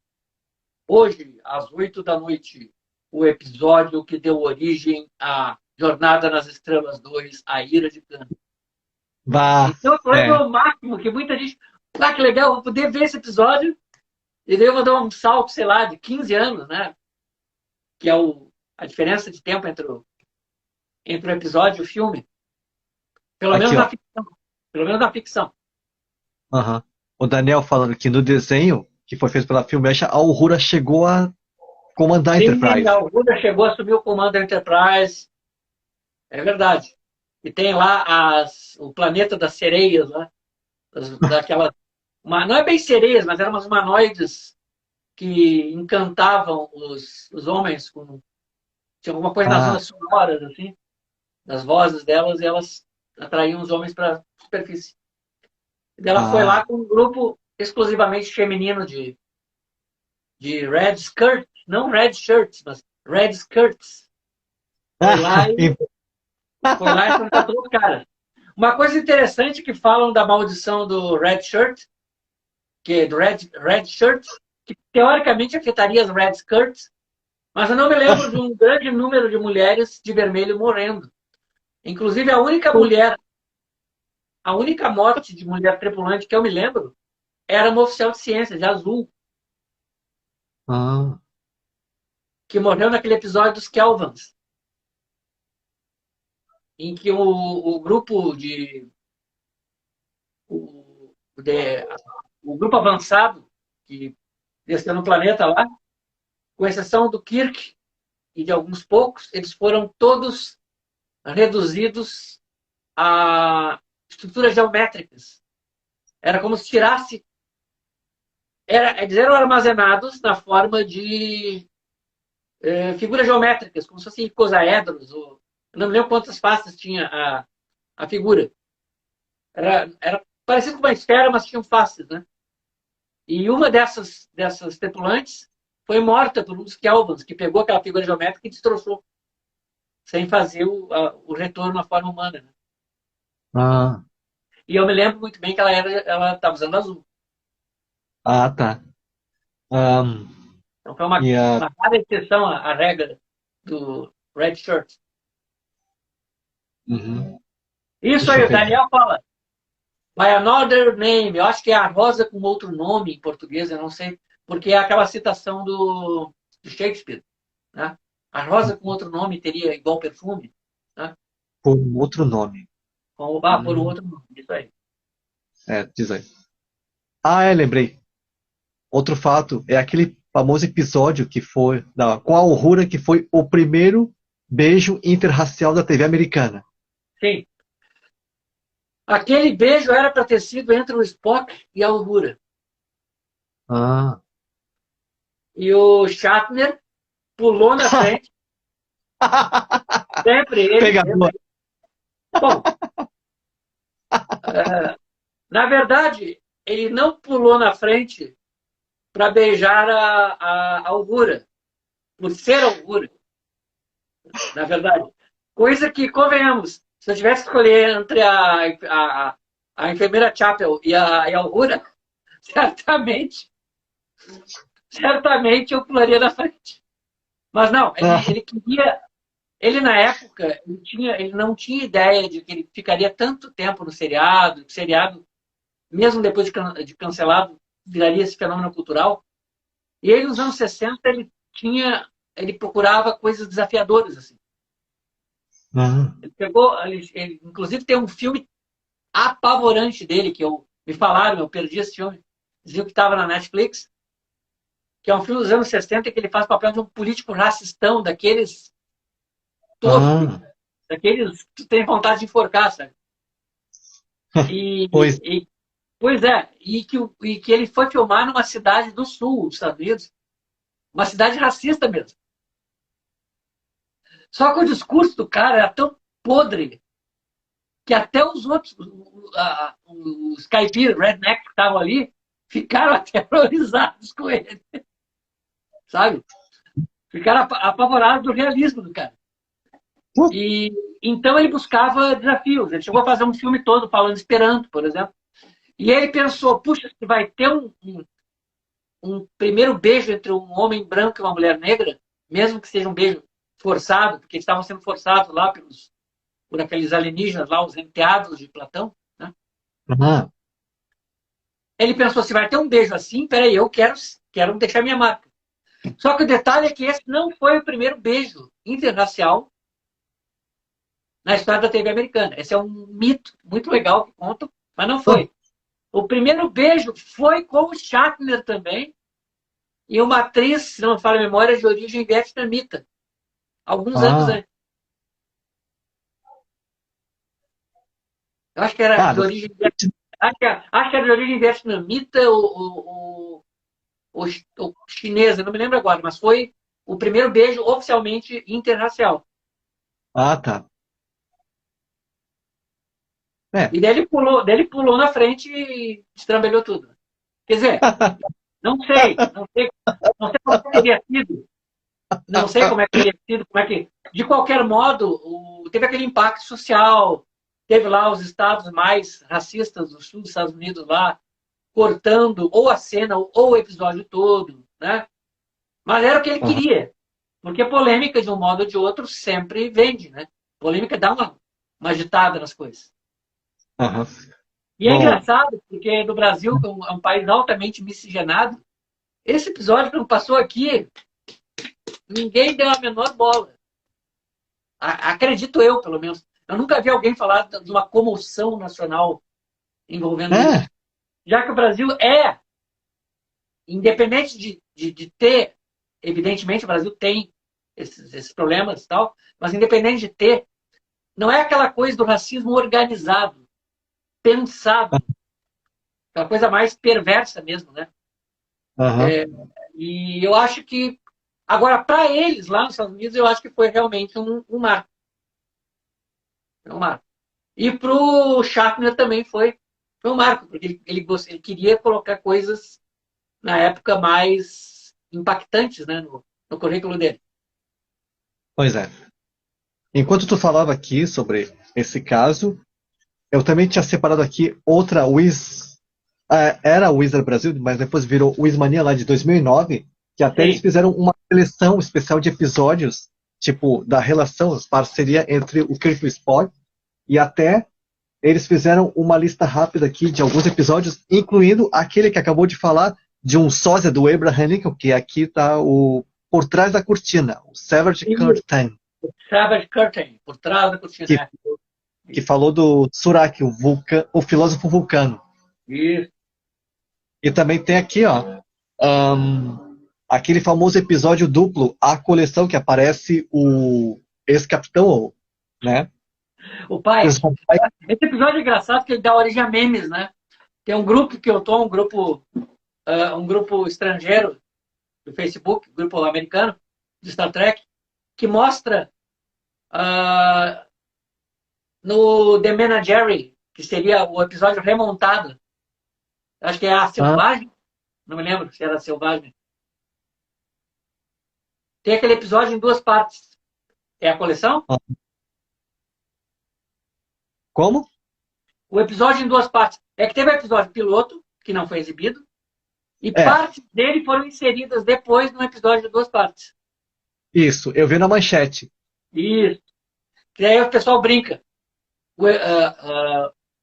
hoje, às 8 da noite, o episódio que deu origem à Jornada nas Estrelas 2, A Ira de Khan. vá, Então foi é, o máximo que muita gente. Ah, que legal, vou poder ver esse episódio. E daí eu vou dar um salto, sei lá, de 15 anos, né? Que é a diferença de tempo entre o episódio e o filme. Pelo menos aqui, na ó. ficção. Pelo menos na ficção. Aham. O Daniel falando que no desenho que foi feito pela Filmecha, a Uhura chegou a comandar a Sim, a Enterprise. Ruda chegou a assumir o comando da Enterprise. É verdade. E tem lá o planeta das sereias, né? Daquela. Não é bem sereias, mas eram umas humanoides que encantavam os homens com. Tinha alguma coisa nas Ah, ondas sonoras, assim, nas vozes delas, e elas atraíam os homens para a superfície. E ela foi lá ah. com um grupo exclusivamente feminino de red skirts, não red shirts, mas red skirts. Foi lá e, foi lá e contratou os caras. Uma coisa interessante que falam da maldição do red shirt, que é do red shirt, que teoricamente afetaria as red skirts, mas eu não me lembro de um grande número de mulheres de vermelho morrendo. Inclusive, a única morte de mulher tripulante que eu me lembro era uma oficial de ciência, de azul, Ah, que morreu naquele episódio dos Kelvans, em que o grupo o, de, o grupo avançado que desceu no planeta lá, com exceção do Kirk e de alguns poucos, eles foram todos reduzidos a estruturas geométricas. Era como se tirasse. Eles eram armazenados na forma de figuras geométricas, como se fossem icosaedros. Eu não me lembro quantas faces tinha a figura. Era parecido com uma esfera, mas tinham faces, né? E uma dessas tripulantes foi morta por uns Kelvans, que pegou aquela figura geométrica e destroçou, sem fazer o retorno à forma humana. Né? Ah, E eu me lembro muito bem que ela estava usando azul. ah, tá. Ahn, Então foi e, ah, uma rara exceção à regra do Red Shirt. uhum. Isso Deixa aí, eu o ver. Daniel fala. By another name. Eu acho que é a rosa com outro nome em português, eu não sei. Porque é aquela citação do Shakespeare. Né? A rosa com outro nome teria igual perfume. Né? Por um outro nome. Por um Hum, outro nome. Isso aí. diz aí. Ah, lembrei. Outro fato é aquele famoso episódio que foi com a Uhura, que foi o primeiro beijo interracial da TV americana. Sim. Aquele beijo era para ter sido entre o Spock e a Uhura. Ah. E o Shatner pulou na frente. Sempre ele, Pegador. sempre ele. Bom, na verdade, ele não pulou na frente para beijar a Uhura, por ser a Uhura, na verdade. Coisa que, convenhamos, se eu tivesse que escolher entre a enfermeira Chapel e a Uhura, certamente, certamente eu pularia na frente. Mas não, Ah, ele queria. Ele, na época, ele não tinha ideia de que ele ficaria tanto tempo no seriado, que o seriado, mesmo depois de cancelado, viraria esse fenômeno cultural. E ele, nos anos 60, ele procurava coisas desafiadoras. Assim. ah, Ele pegou, inclusive tem um filme apavorante dele, me falaram, eu perdi esse filme, diziam que estava na Netflix, que é um filme dos anos 60 que ele faz o papel de um político racistão, daqueles tosco, ah. daqueles que tu tem vontade de enforcar, sabe? E, Pois, e pois é, e que ele foi filmar numa cidade do sul dos Estados Unidos, uma cidade racista mesmo. Só que o discurso do cara era tão podre que até os outros, os caipiras, rednecks que estavam ali, ficaram aterrorizados com ele, sabe? Ficaram apavorados do realismo do cara. E então ele buscava desafios. Ele chegou a fazer um filme todo falando Esperanto, por exemplo. E ele pensou, puxa, se vai ter um primeiro beijo entre um homem branco e uma mulher negra, mesmo que seja um beijo forçado, porque eles estavam sendo forçados lá por aqueles alienígenas lá, os enteados de Platão, né? ah, Ele pensou, se vai ter um beijo assim, peraí, eu quero deixar minha marca. Só que o detalhe é que esse não foi o primeiro beijo interracial na história da TV americana. Esse é um mito muito legal que contam, mas não ah, foi. O primeiro beijo foi com o Shatner também, e uma atriz, se não me falha a memória, de origem vietnamita, alguns anos ah. antes. Eu acho que era Ah, de origem acho que era de origem vietnamita ou chinesa, não me lembro agora, mas foi o primeiro beijo oficialmente interracial. tá. É. E daí ele pulou na frente e destrambelhou tudo. Quer dizer, não sei como é que teria sido, não sei como é que teria sido, de qualquer modo, teve aquele impacto social, teve lá os estados mais racistas do sul dos Estados Unidos lá, cortando ou a cena ou o episódio todo, né? Mas era o que ele Aham, queria, porque polêmica, de um modo ou de outro, sempre vende, né? Polêmica dá uma agitada nas coisas. aham. E é Bom, engraçado, porque no Brasil, que é um país altamente miscigenado, esse episódio que não passou aqui, ninguém deu a menor bola. Acredito eu, pelo menos. Eu nunca vi alguém falar de uma comoção nacional envolvendo é. isso. Já que o Brasil independente de ter, evidentemente o Brasil tem esses problemas e tal, mas independente de ter, não é aquela coisa do racismo organizado, pensado, aquela coisa mais perversa mesmo, né? Aham, E eu acho que, agora, para eles lá nos Estados Unidos, eu acho que foi realmente um marco. Um marco. E para o Shatner também foi um marco, porque ele queria colocar coisas na época mais. impactantes, né, no currículo dele. Pois é. Enquanto tu falava aqui sobre esse caso, eu também tinha separado aqui outra Wiz. Era o Wizard Brasil, mas depois virou Wizmania lá de 2009, que até eles Sim. fizeram uma seleção especial de episódios, tipo, da relação, parceria entre o Kirk e o Spock, e até eles fizeram uma lista rápida aqui de alguns episódios, incluindo aquele que acabou de falar de um sósia do Abraham Lincoln, que aqui está o Por Trás da Cortina, o Savage E Curtain, Savage Curtain, por trás da cortina. que, que falou do Surak, o filósofo vulcano. Isso. E também tem aqui, ó, aquele famoso episódio duplo, a coleção que aparece o ex-capitão, né? O pai. Esse episódio é engraçado porque ele dá origem a memes, né? Tem um grupo que eu tô, um grupo estrangeiro do Facebook, um grupo americano de Star Trek, que mostra no The Menagerie, que seria o episódio remontado. Acho que é a Ah, Selvagem, não me lembro se era a Selvagem. Tem aquele episódio em duas partes. É a coleção? ah. Como? O episódio em duas partes. É que teve o episódio piloto, que não foi exibido, e É, partes dele foram inseridas depois no episódio de duas partes. isso, eu vi na manchete. Isso. Que aí o pessoal brinca.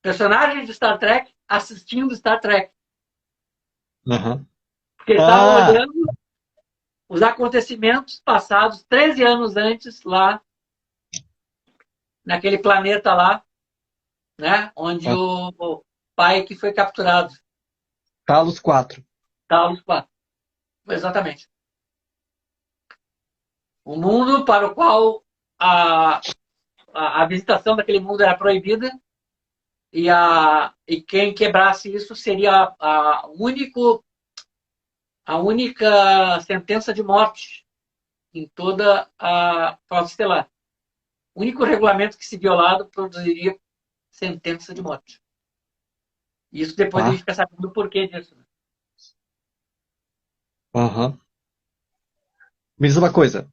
Personagens de Star Trek assistindo Star Trek. Uhum. Porque eles estavam Ah, olhando os acontecimentos passados 13 anos antes, lá, naquele planeta lá, né? Onde ah, o pai que foi capturado. Talos 4. Talos 4. Exatamente. O mundo para o qual a visitação daquele mundo era proibida e quem quebrasse isso seria a única sentença de morte em toda a Frota Estelar. O único regulamento que se violado produziria sentença de morte. Isso depois a gente Ah, fica sabendo o porquê disso. Né? aham. Me diz uma coisa.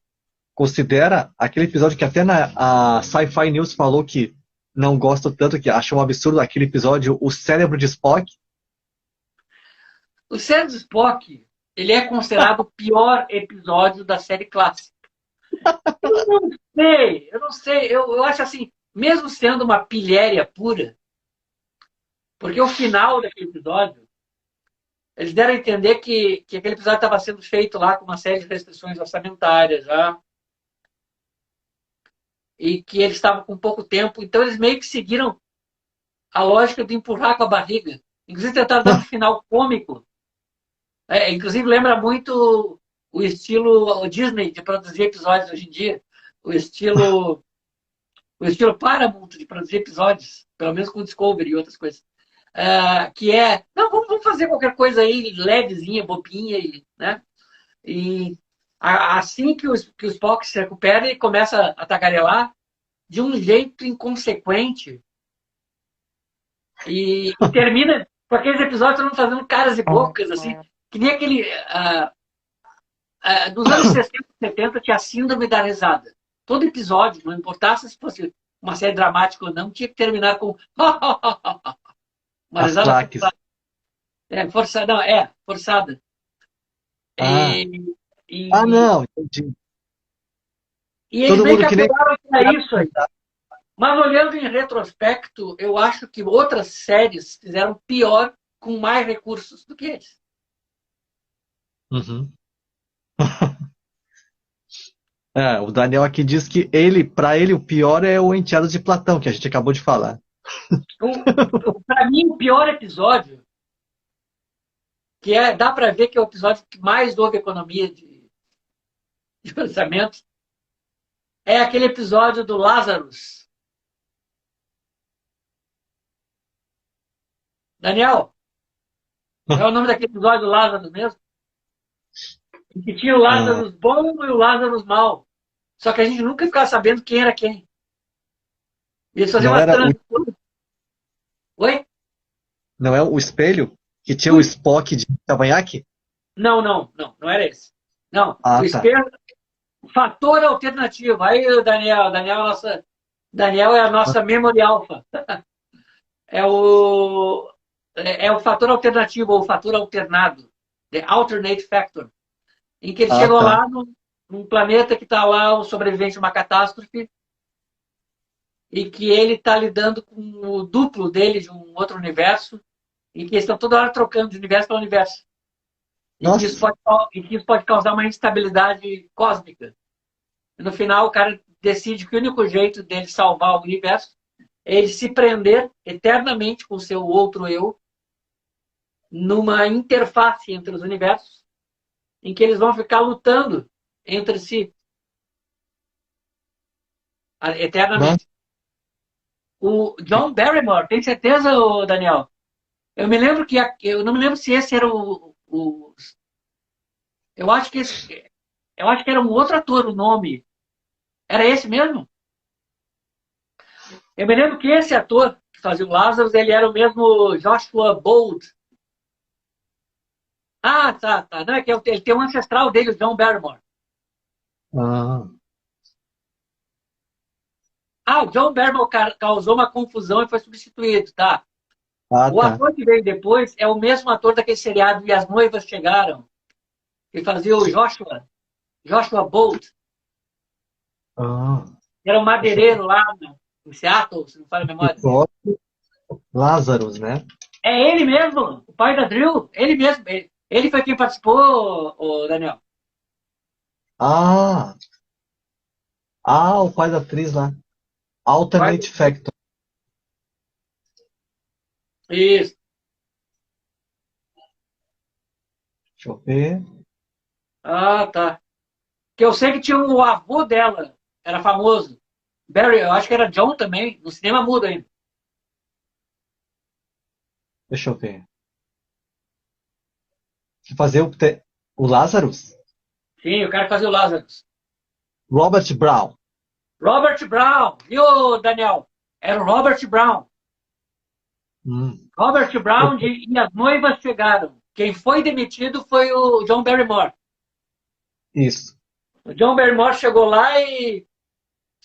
Considera aquele episódio que até a Sci-Fi News falou que não gosta tanto, que achou um absurdo aquele episódio, O Cérebro de Spock? O Cérebro Spock, ele é considerado o pior episódio da série clássica. Eu não sei, eu acho assim, mesmo sendo uma pilhéria pura, porque o final daquele episódio, eles deram a entender que aquele episódio estava sendo feito lá com uma série de restrições orçamentárias já, e que eles estavam com pouco tempo, então eles meio que seguiram a lógica de empurrar com a barriga. Inclusive tentaram dar um final cômico. Inclusive lembra muito o estilo Disney de produzir episódios hoje em dia, o estilo o estilo Paramount de produzir episódios, pelo menos com Discovery e outras coisas. Que é, não, vamos fazer qualquer coisa aí, levezinha, bobinha, né? E assim que o Spock se recupera, ele começa a tagarelar de um jeito inconsequente e termina com aqueles episódios não fazendo caras e bocas, assim, que nem aquele. Nos anos 60 e 70 tinha a síndrome da risada. Todo episódio, não importasse se fosse uma série dramática ou não, tinha que terminar com uma As risada claques. forçada. Forçada, não, forçada. Ah, E, ah, e, não, entendi. e eles Todo meio que mundo que nem. apuraram que era isso aí. Mas olhando em retrospecto, eu acho que outras séries fizeram pior com mais recursos do que eles. Uhum. O Daniel aqui diz que ele, para ele, o pior é o Enteado de Platão, que a gente acabou de falar. Para mim, o pior episódio, dá para ver que é o episódio que mais houve economia de orçamento, é aquele episódio do Lazarus. Daniel, é o nome daquele episódio do Lazarus mesmo? Em que tinha o Ah, Lazarus bom e o Lazarus mal. Só que a gente nunca ficava sabendo quem era quem. Eles faziam não umas era o, transições. Oi? não é o espelho que tinha o Spock de cavanhaque? Não era esse. Não, o Ah, tá. espelho, fator alternativo. Aí, o Daniel é a nossa memory alpha. É o fator alternativo, ou fator alternado. The alternate factor. Em que eles Ah, chegam tá. lá num planeta que está lá, o sobrevivente de uma catástrofe, e que ele está lidando com o duplo dele de um outro universo, e que eles estão toda hora trocando de universo para universo. Nossa, E que isso pode causar uma instabilidade cósmica. E no final, o cara decide que o único jeito dele salvar o universo é ele se prender eternamente com o seu outro eu numa interface entre os universos, em que eles vão ficar lutando entre si nossa. eternamente. O John Barrymore, tem certeza, Daniel? Eu me lembro que eu não me lembro se esse era eu acho que eu acho que era um outro ator o nome. Era esse mesmo? Eu me lembro que esse ator que fazia o Lazarus, ele era o mesmo Joshua Bold. Ah, tá, tá. Não, é que ele tem um ancestral dele, o John Barrymore. Ah, Ah, o John Barrymore causou uma confusão e foi substituído, tá? ah, O tá. ator que veio depois é o mesmo ator daquele seriado E as Noivas Chegaram, que fazia o Joshua Bolt, Ah, que era um deixa eu madeireiro lá em Seattle, se não falha a memória. ver. Lazarus, né? É ele mesmo, o pai da Drill, ele mesmo. Ele foi quem participou, o Daniel. Ah, o pai da atriz lá. Alternate Factor. Isso. Deixa eu ver. Ah, tá. Que eu sei que tinha o avô dela, era famoso. Barry, eu acho que era John também, no cinema mudo ainda. Deixa eu ver. Que fazer o Lazarus? Sim, o cara que fazia o Lazarus. Robert Brown. Robert Brown, viu, Daniel? Era o Robert Brown. Hum, Robert Brown e as noivas chegaram. Quem foi demitido foi o John Barrymore. isso. O John Barrymore chegou lá e,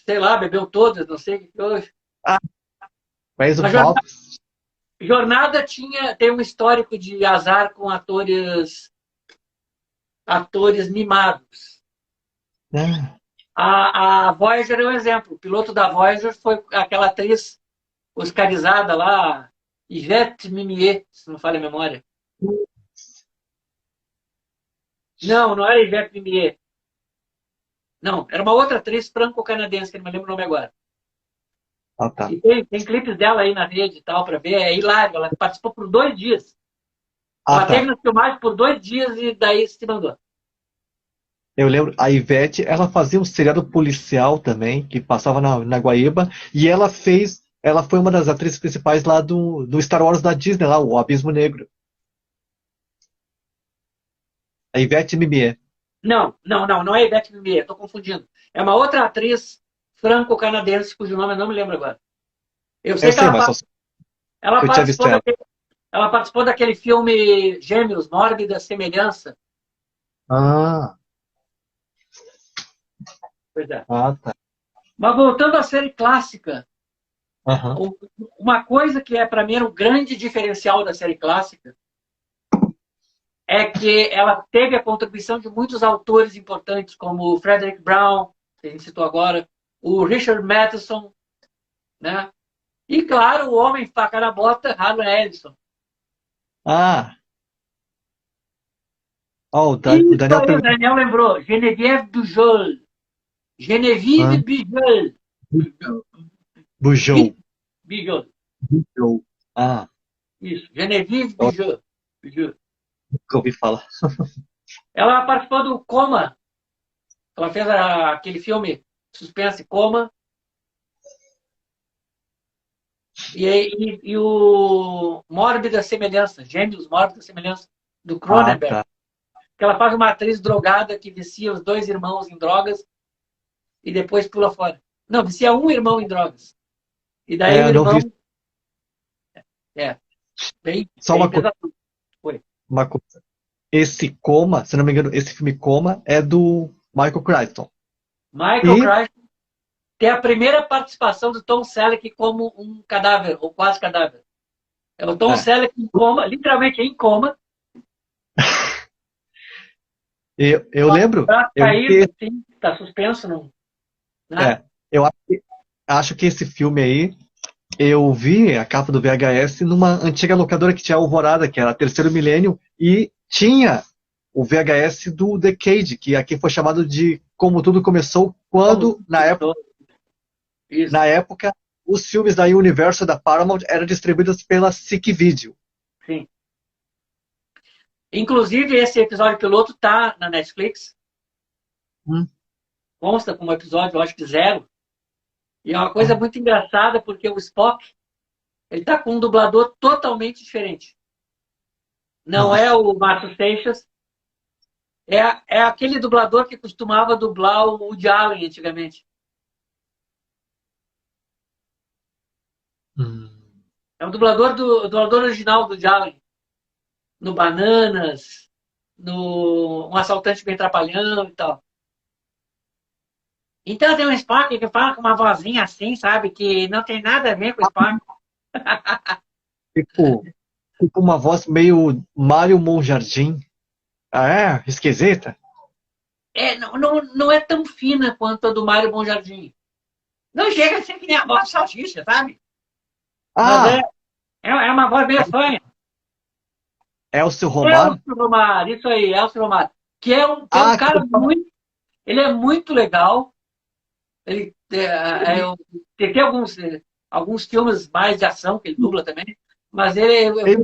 sei lá, bebeu todas, não sei o que houve. Ah, fez o A Hobbs. jornada tem um histórico de azar com atores mimados. Ah, A Voyager é um exemplo. O piloto da Voyager foi aquela atriz oscarizada lá, Yvette Mimier, se não falha a memória. Não, não era Yvette Mimier. Não, era uma outra atriz franco-canadense, que não me lembro o nome agora. ah, tá. E tem clipes dela aí na rede e tal, para ver. É hilário. Ela participou por 2 dias. Ah, Ela teve tá. na filmagem por 2 dias e daí se mandou. Eu lembro, a Ivete, ela fazia um seriado policial também, que passava na Guaíba, e ela foi uma das atrizes principais lá do Star Wars da Disney, lá, o Abismo Negro. A Ivete Mimier. Não, não, não, não é Ivete Mimier, estou confundindo. É uma outra atriz franco-canadense, cujo nome eu não me lembro agora. Eu Eu sei que sei, mas só ela que eu tinha visto participou ela. ela participou daquele filme Gêmeos, Mórbida Semelhança. Ah, Pois é. tá. Mas voltando à série clássica, Aham. uma coisa que é para mim era o grande diferencial da série clássica é que ela teve a contribuição de muitos autores importantes, como o Frederick Brown, que a gente citou agora, o Richard Matheson, né? E, claro, o homem faca na bota, Harlan Ellison. Ah, ó, o Isso Daniel aí, o perguntou. Daniel lembrou. Geneviève Bujold. Ah, Genevieve Bujold. Bujou. Bujold. Bujou. Ah, Isso, Genevieve eu Bujold. Bujold. nunca ouvi falar. Ela participou do Coma. Ela fez aquele filme Suspense Coma. E o Mórbida Semelhança, Gêmeos Mórbida Semelhança, do Ah, Cronenberg. tá. Que ela faz uma atriz drogada que vicia os dois irmãos em drogas e depois pula fora. Não, vicia um irmão em drogas. E daí o É, não vi. irmão. É, bem, Só bem pesado. Foi. uma coisa. esse Coma, se não me engano, esse filme Coma é do Michael Crichton. Michael E, Crichton tem a primeira participação do Tom Selleck como um cadáver, ou quase cadáver. É o Tom é, Selleck em coma, literalmente em coma, eu lembro, braço eu, caído, assim, tá suspenso, não, né? é, eu acho que esse filme aí, eu vi a capa do VHS numa antiga locadora que tinha a Alvorada, que era Terceiro Milênio, e tinha o VHS do The Cage, que aqui foi chamado de Como Tudo Começou, Como quando, isso, na época, os filmes da Universal da Paramount eram distribuídos pela SIC Video. sim. Inclusive, esse episódio piloto tá na Netflix, Hum, consta como episódio, eu acho que zero. E é uma coisa ah, muito engraçada, porque o Spock, ele tá com um dublador totalmente diferente. Não é nossa. o Márcio Seixas, é aquele dublador que costumava dublar o Woody Allen antigamente. Hum. É o dublador original do Woody Allen. No Bananas, no Um Assaltante Bem Trapalhão e tal. Então tem um Spock que fala com uma vozinha assim, sabe? Que não tem nada a ver com o Spock. Tipo, tipo uma voz meio Mário Monjardim. Ah, é? Esquisita? Não é tão fina quanto a do Mário Bom Jardim. Não chega a ser que nem a voz de salsicha, sabe? Mas Ah, é uma voz meio fanha. Elcio Romar? Elcio Romar, isso aí, Elcio Romar. Que é um Ah, cara muito. Ele é muito legal. Ele tem alguns filmes mais de ação que ele dubla também. Mas eu vi ele-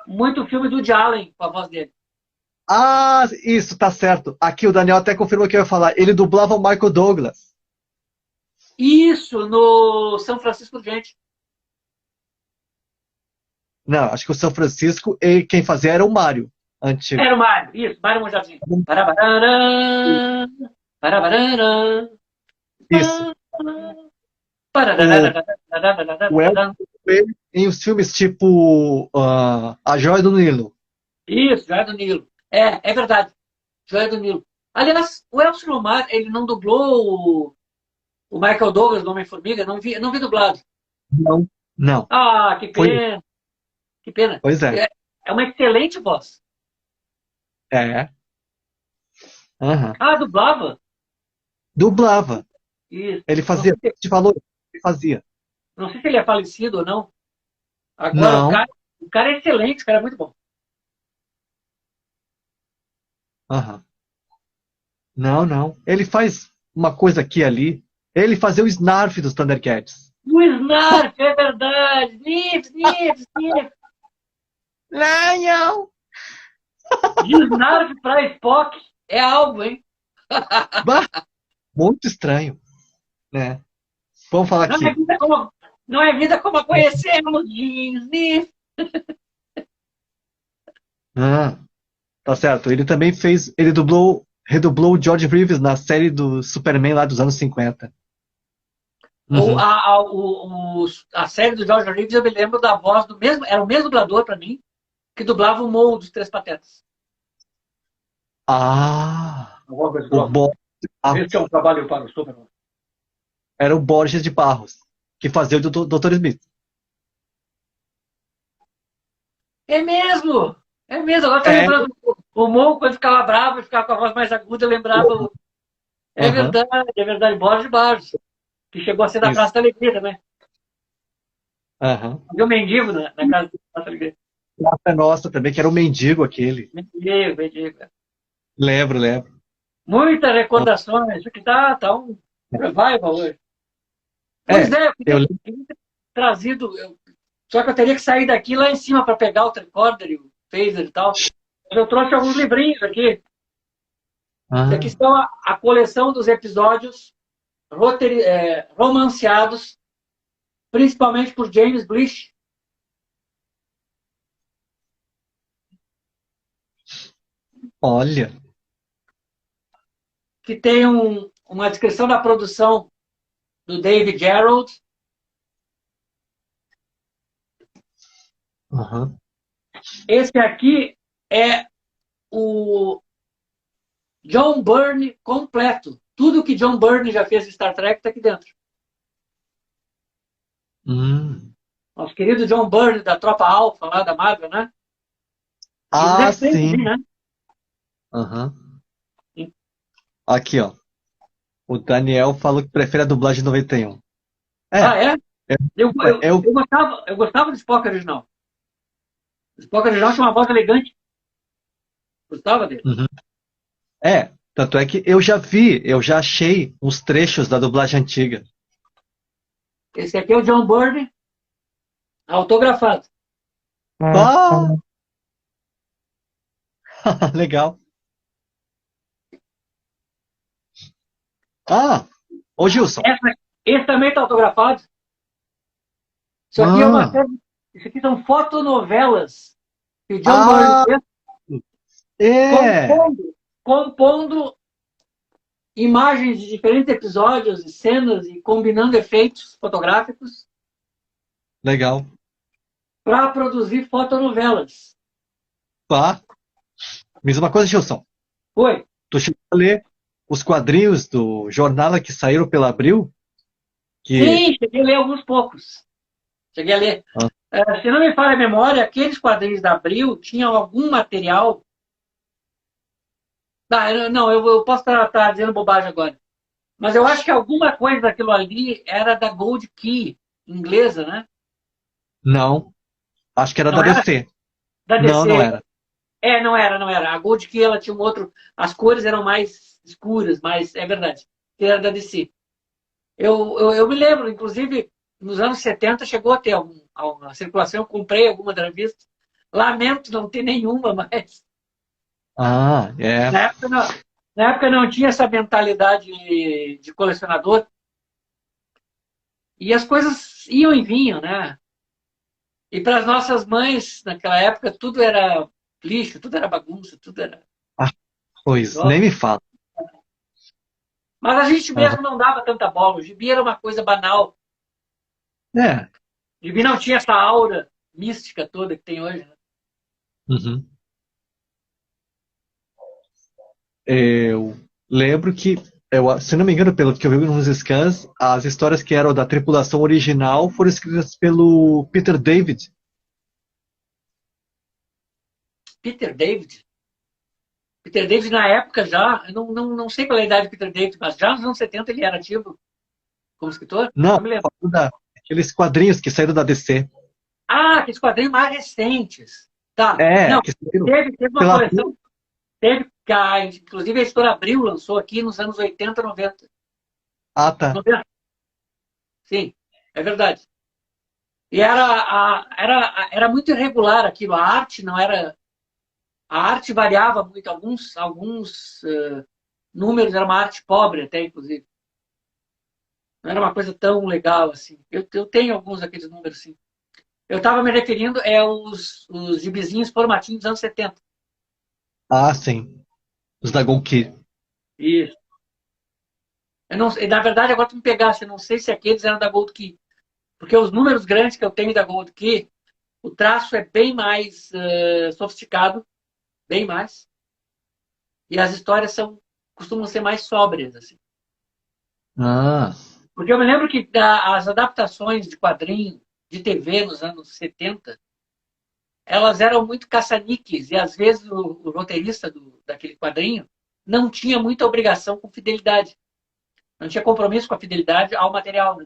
muito filme do Woody Allen com a voz dele. isso, tá certo. Aqui o Daniel até confirmou que eu ia falar. Ele dublava o Michael Douglas. Isso, no São Francisco de Gente. Não, acho que o São Francisco, e quem fazia era o Mário, antigo. Era o Mário, isso, Mário Monjardim. Parabarã, parabarã, Isso. O, o Elcio, ele, em os filmes tipo A Joia do Nilo. Isso, Joia do Nilo. É verdade, Joia do Nilo. Aliás, o Elcio Lomar, ele não dublou o Michael Douglas no Homem-Formiga, não vi dublado. Não. Não. Ah, que Foi. pena, que pena. Pois é. É uma excelente voz. É. Aham. Ah, dublava? Dublava. Isso. Ele Não fazia. sei, se, Te falou? Ele fazia. não sei se ele é falecido ou não. Agora, o Não. cara, o cara é excelente, o cara é muito bom. Aham. Não, não. Ele faz uma coisa aqui e ali. Ele fazia o Snarf dos Thundercats. O Snarf, é verdade. Sniff, sniff, sniff. Lion! De Snarf para Spock é algo, hein? Bah, muito estranho, né? Vamos falar Não é aqui. vida como, não é vida como a conhecemos, de Sniff. Ah, tá certo. Ele também fez. Ele redublou o George Reeves na série do Superman lá dos anos 50. Ou Uhum. a série do George Reeves, eu me lembro da voz do mesmo, era o mesmo dublador para mim, que dublava o Mo dos Três Patetas. Ah, Alguma coisa o grossa. Borges de Esse é um Barros. trabalho para o Superman. Era o Borges de Barros, que fazia o Dr. Smith. É mesmo! É mesmo, agora estou É, lembrando. O Mo, quando ficava bravo e ficava com a voz mais aguda, eu lembrava. aham, É verdade, Borges de Barros, que chegou a ser da isso. Praça da Alegria também. Aham. Viu mendigo na casa da Praça da Alegria. Praça Nossa também, que era o mendigo aquele. Mendigo, mendigo. Lembro, lembro. Muitas recordações. Isso aqui tá um revival hoje. Pois É, é, eu eu queria, lembro. queria ter trazido. Só que eu teria que sair daqui lá em cima para pegar o tricorder e o phaser e tal. Mas eu trouxe alguns livrinhos aqui. Isso aqui Ah, são a coleção dos episódios romanceados, principalmente por James Blish, olha. que tem uma descrição da produção do David Gerrold. Aham. Esse aqui é o John Byrne completo. Tudo que John Byrne já fez em Star Trek está aqui dentro. Nosso querido John Byrne, da Tropa Alpha, lá da Marvel, né? E os Ah, efeitos, sim. né? Aham. Aqui, ó. O Daniel falou que prefere a dublagem de 91. Ah, É, é? é, Eu, eu, é, o- eu gostava do Spock original. O Spock original tinha uma voz elegante. Gostava dele. uhum. Tanto é que eu já achei uns trechos da dublagem antiga. Esse aqui é o John Byrne, autografado. Ah, legal. Ah, ô Gilson. Esse também está autografado. Isso aqui é uma Ah, série. Isso aqui são fotonovelas que o John Byrne ah, fez, é. compondo imagens de diferentes episódios e cenas e combinando efeitos fotográficos Legal. para produzir fotonovelas. Tá. Mesma coisa, Gilson. Foi. Tu chegou a ler os quadrinhos do jornal que saíram pela Abril? Que. Sim, cheguei a ler alguns poucos. Cheguei a ler. Ah, Se não me falha a memória, aqueles quadrinhos da Abril tinham algum material. Não, eu posso estar dizendo bobagem agora. Mas eu acho que alguma coisa daquilo ali era da Gold Key, inglesa, né? não. Acho que era da Não era? DC. Da Não, não DC. era. Não era. A Gold Key, ela tinha um outro. As cores eram mais escuras, mas é verdade. Era da DC. Eu me lembro, inclusive, nos anos 70 chegou a ter alguma circulação. Eu comprei alguma das revistas. Lamento não ter nenhuma, mas Ah, é. na época não, na época não tinha essa mentalidade de colecionador. E as coisas iam e vinham, né? E para as nossas mães, naquela época, tudo era lixo, tudo era bagunça, tudo era. Ah, pois, nem me fala. Mas a gente Aham. mesmo não dava tanta bola. O gibi era uma coisa banal. É. O gibi não tinha essa aura mística toda que tem hoje. Né? Uhum. Eu lembro que, se não me engano, pelo que eu vi nos scans, as histórias que eram da tripulação original foram escritas pelo Peter David. Peter David. Peter David, na época já, eu não sei qual é a idade do Peter David, mas já nos anos 70 ele era ativo como escritor. Não, Não me lembro. falando aqueles quadrinhos que saíram da DC. Ah, aqueles quadrinhos mais recentes. Tá. É, Não, que saíram teve uma pela. coleção. Teve, inclusive a editora Abril lançou aqui nos anos 80, 90. Ah, tá. 90. Sim, é verdade. E era muito irregular aquilo. A arte não era. A arte variava muito. Alguns números era uma arte pobre, até, inclusive. Não era uma coisa tão legal assim. Eu tenho alguns daqueles números, sim. Eu estava me referindo os gibizinhos formatinhos dos anos 70. Ah, sim. Os da Gonki. Isso. Eu não, na verdade, agora tu me pegasse, eu não sei se aqueles eram da Gold Key. Porque os números grandes que eu tenho da Gold Key, o traço é bem mais sofisticado, bem mais. E as histórias costumam ser mais sóbrias, assim. Ah, Porque eu me lembro que as adaptações de quadrinho de TV nos anos 70, elas eram muito caça-níqueis, e às vezes o roteirista daquele quadrinho não tinha muita obrigação com fidelidade. Não tinha compromisso com a fidelidade ao material. Né?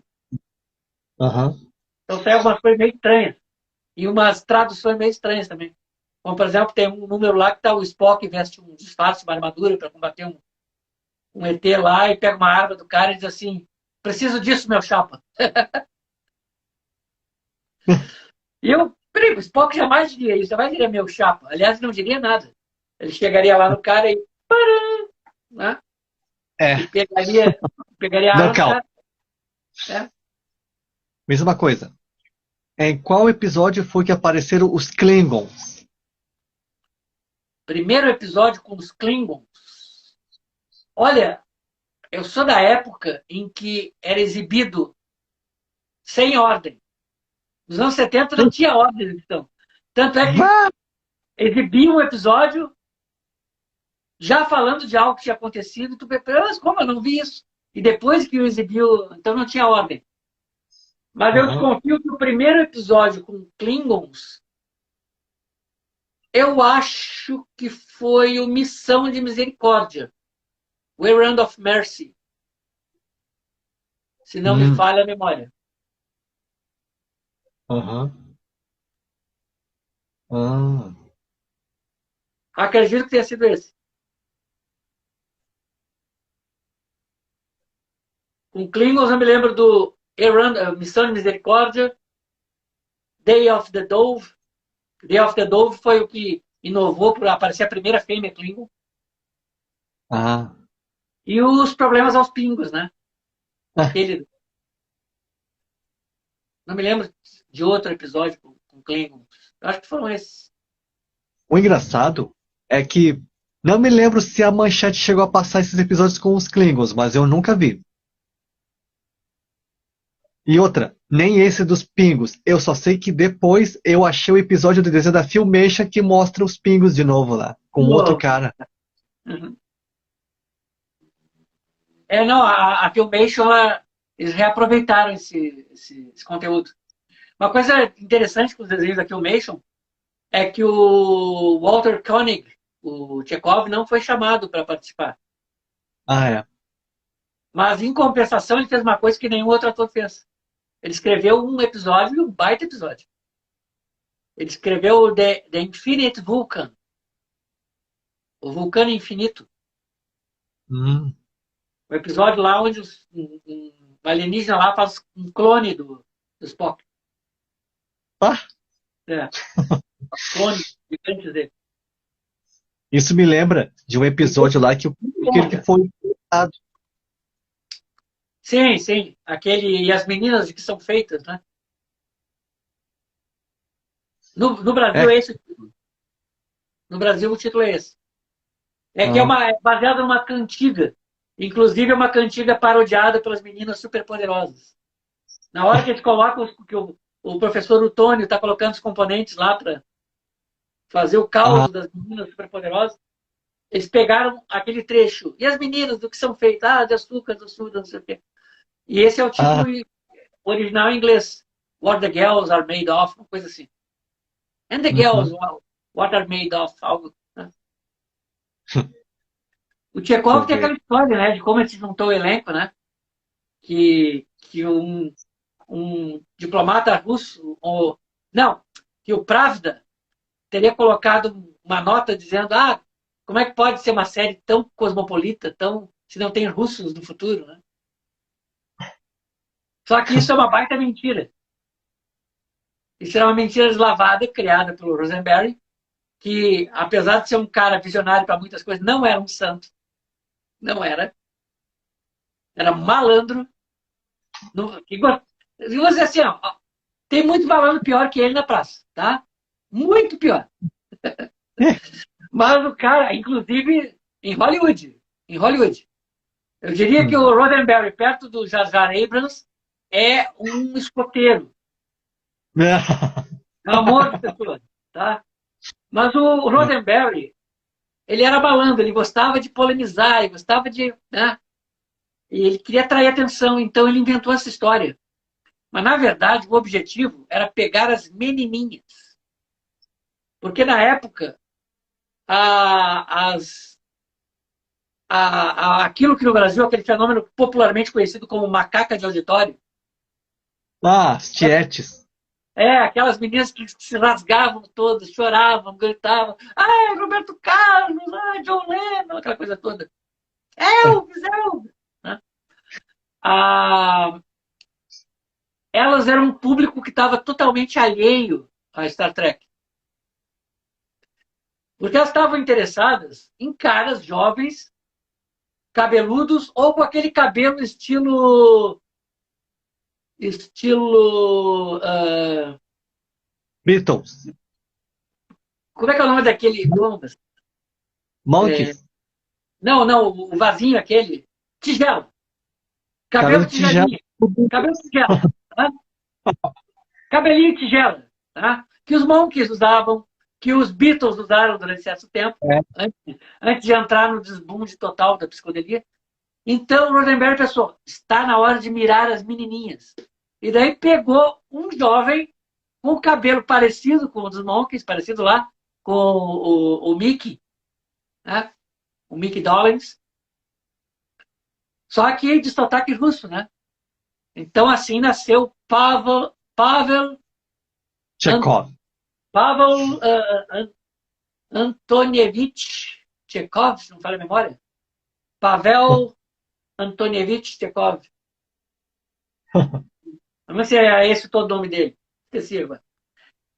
aham. Então saiam algumas coisas meio estranhas. E umas traduções meio estranhas também. Como, por exemplo, tem um número lá que está o Spock veste um disfarce, uma armadura para combater um ET lá e pega uma arma do cara e diz assim: preciso disso, meu chapa. E eu, peraí, o Spock jamais diria isso, jamais diria meu chapa. Aliás, não diria nada. Ele chegaria lá no cara e. Né? É, E pegaria a arma do Knockout. cara. Né? Mesma coisa. Em qual episódio foi que apareceram os Klingons? Primeiro episódio com os Klingons. Olha, eu sou da época em que era exibido sem ordem. Nos anos 70 não tinha ordem de exibição. Tanto é que Bah! exibia um episódio já falando de algo que tinha acontecido, tu pensa, mas como eu não vi isso? E depois que o exibiu, então não tinha ordem. Mas eu Aham. desconfio que o primeiro episódio com Klingons, eu acho que foi o Missão de Misericórdia, o Errand of Mercy, se não me Hum. falha a memória. Aham. Ah. Acredito que tenha sido esse. Com Klingons eu me lembro do Errand, Missão de Misericórdia, Day of the Dove. Day of the Dove foi o que inovou para aparecer a primeira fêmea Klingon. Ah. E os problemas aos pingos, né? Aquele. Não me lembro de outro episódio com Klingon. Acho que foram esses. O engraçado é que não me lembro se a Manchete chegou a passar esses episódios com os Klingons, mas eu nunca vi. E outra, nem esse dos pingos. Eu só sei que depois eu achei o episódio do desenho da Filmation que mostra os pingos de novo lá, com outro Uou. cara. Uhum. Não, a Filmation, eles reaproveitaram esse conteúdo. Uma coisa interessante com os desenhos da Filmation é que o Walter Koenig, o Chekhov, não foi chamado para participar. Ah, é. Mas, em compensação, ele fez uma coisa que nenhum outro ator fez. Ele escreveu um episódio, um baita episódio. Ele escreveu The Infinite Vulcan, o Vulcano Infinito. Hum. O episódio lá onde um alienígena lá faz um clone do Spock. Ah, É, clone gigantes dele. isso me lembra de um episódio lá que aquele que foi cortado. Sim, sim. Aquele e as meninas que são feitas, né? No Brasil É. é esse. No Brasil o título é esse. É que Ah, é baseado numa cantiga. Inclusive é uma cantiga parodiada pelas meninas superpoderosas. Na hora que eles colocam que o professor Utônio está colocando os componentes lá para fazer o ah, caos das meninas superpoderosas, eles pegaram aquele trecho. E as meninas, do que são feitas? Ah, de açúcar, doçura, não sei o quê. E esse é o título ah, original em inglês. What the Girls Are Made Of, uma coisa assim. And the Girls, uhum. What Are Made Of, algo. Né? O Tchekov Tu tem vê. aquela história, né, de como ele se juntou o elenco, né? Que um diplomata russo, ou, não, que o Pravda teria colocado uma nota dizendo, como é que pode ser uma série tão cosmopolita, se não tem russos no futuro, né? Só que isso é uma baita mentira. Isso era uma mentira deslavada, criada pelo Rosenberry, que, apesar de ser um cara visionário para muitas coisas, não era um santo. Não era. Era um malandro. Eu vou dizer assim, ó, tem muito malandro pior que ele na praça, tá? Muito pior. Mas o cara, inclusive, em Hollywood. Em Hollywood. Eu diria que o Roddenberry, perto do Jar Jar Abrams, é um escoteiro. É um amor de pessoa, tá? Mas o Roddenberry, ele era malandro, ele gostava de polemizar, ele gostava de... Né? E ele queria atrair atenção, então ele inventou essa história. Mas, na verdade, o objetivo era pegar as menininhas. Porque, na época, as, aquilo que no Brasil, aquele fenômeno popularmente conhecido como macaca de auditório, Ah, as tietes. aquelas meninas que se rasgavam todas, choravam, gritavam, Roberto Carlos, John Lennon, aquela coisa toda. Elvis, Elvis. Né? Ah, elas eram um público que estava totalmente alheio a Star Trek. Porque elas estavam interessadas em caras jovens, cabeludos, ou com aquele cabelo estilo. Estilo. Beatles. Como é que é o nome daquele. Monkeys. Não, não, o vasinho aquele. Tigela. Cabelo Cabelo de tigela. tigelinha. Cabelo tigela. Tá? Cabelinho tigela. Tá? Que os monkeys usavam, que os Beatles usaram durante certo tempo, É. antes de entrar no desbunde total da psicodelia. Então, Roddenberry pensou, está na hora de mirar as menininhas. E daí pegou um jovem com o cabelo parecido com o dos Monkeys, parecido lá com o Mickey, né? O Mickey Dolenz, só que de sotaque russo, né? Então, assim nasceu Chekhov. Pavel Antonievich Chekhov, se não falha a memória. Pavel Antonievich Chekhov. Não sei se é esse todo o nome dele. Esqueci agora.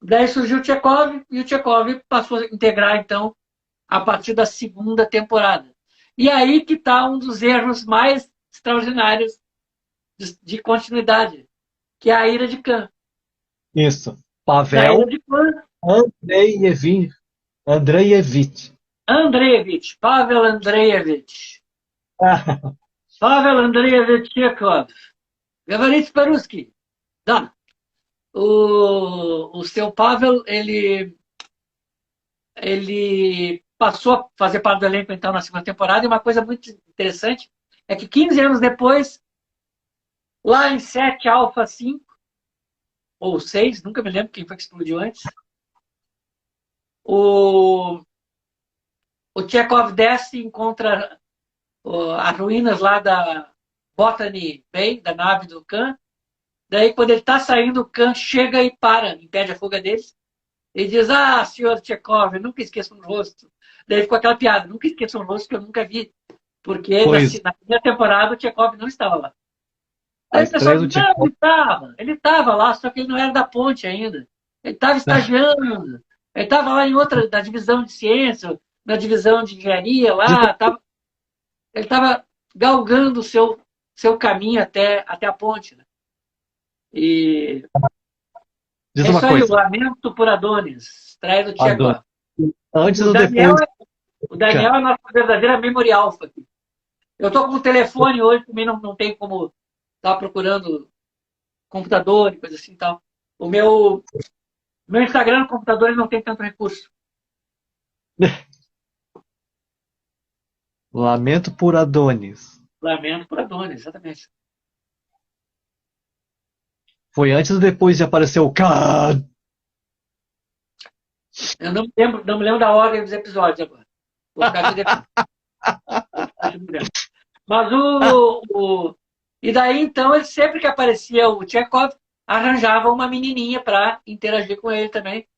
Daí surgiu o Chekhov e o Chekhov passou a integrar, então, a partir da segunda temporada. E aí que está um dos erros mais extraordinários de continuidade, que é a Ira de Khan. Isso. Da Ira Pavel de Khan, Andreevich. Andreevich, Pavel Andreevich. Pavel Andreevich Chekhov. Говорить по-русски. Да. O seu Pavel, ele passou a fazer parte do elenco, então, na segunda temporada, e uma coisa muito interessante é que 15 anos depois, lá em 7 Alpha 5, ou 6, nunca me lembro quem foi que explodiu antes, o Chekhov desce e encontra as ruínas lá da Botany Bay, da nave do Khan. Daí, quando ele está saindo, o Khan chega e para, impede a fuga deles. Ele diz, senhor Chekhov, eu nunca esqueço um rosto. Daí ficou aquela piada, nunca esqueço um rosto que eu nunca vi. Porque Pois, na primeira temporada o Chekhov não estava lá. a Aí o pessoal estreia do diz, não, Chekhov. ele estava lá, só que ele não era da ponte ainda. Ele estava estagiando, ele estava lá em outra, da divisão de ciência, na divisão de engenharia lá, ele estava galgando o seu caminho até a ponte. Né? E Diz é uma isso aí, o coisa. Lamento por Adonis, estreia do Adoro. Chekhov. Antes O ou Daniel, depois? o Daniel é a nossa verdadeira memory alpha aqui. Eu estou com o telefone hoje, também não tem como estar procurando computador e coisa assim e tal. O meu Instagram no computador ele não tem tanto recurso. Lamento por Adonis. Lamento por Adonis, exatamente. Foi antes ou depois de aparecer o Khan? Eu não me lembro da ordem dos episódios agora. Vou ficar te devendo. Mas e daí, então, ele sempre que aparecia o Chekhov, arranjava uma menininha para interagir com ele também.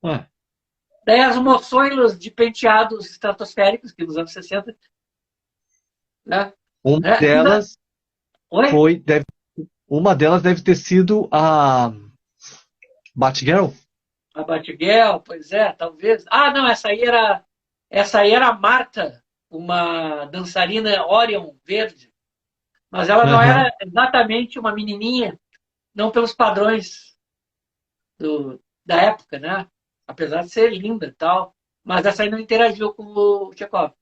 Ah, Daí as moçoilas de penteados estratosféricos, que nos anos 60, né? uma E delas Oi? foi, deve, uma delas deve ter sido a Batgirl. A Batgirl, pois é, talvez. Não, essa aí era a Marta, uma dançarina Orion verde. Mas ela não Aham. era exatamente uma menininha, não pelos padrões da época, né? Apesar de ser linda e tal. Mas essa aí não interagiu com o Chekhov.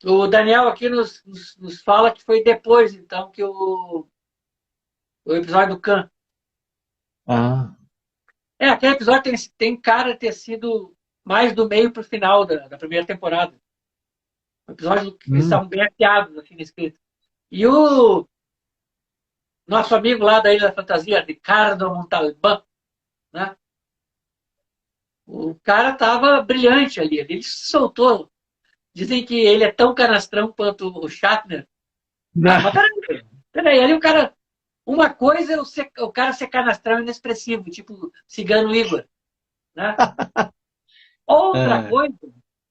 O Daniel aqui nos fala que foi depois, então, que o episódio do Khan. Ah, Aquele episódio tem cara de ter sido mais do meio para o final da primeira temporada. Um episódio que eles hum, estavam bem afiados assim, na escrita. E o nosso amigo lá da Ilha da Fantasia, Ricardo Montalbán, né? O cara estava brilhante ali. Ele se soltou. Dizem que ele é tão canastrão quanto o Shatner. Mas né? peraí, ali o cara. Uma coisa é o cara ser canastrão inexpressivo, tipo Cigano Igor. Né? Outra É. coisa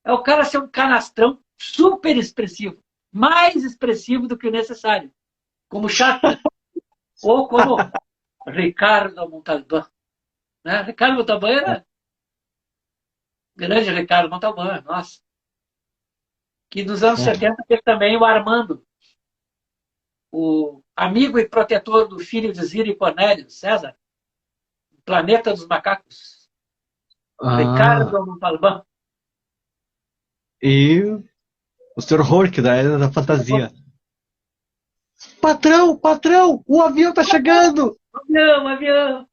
é o cara ser um canastrão super expressivo. Mais expressivo do que o necessário. Como Shatner. Ou como Ricardo Montalbán. Né? Ricardo Montalbán era grande Ricardo Montalbán, nossa. Que nos anos É. 70 teve também o Armando, o amigo e protetor do filho de Zira e Cornélio, César, Planeta dos Macacos, Ah, Ricardo Montalbán. e o Sr. Hork da Era da Fantasia. Patrão, patrão, o avião tá chegando! Avião, avião.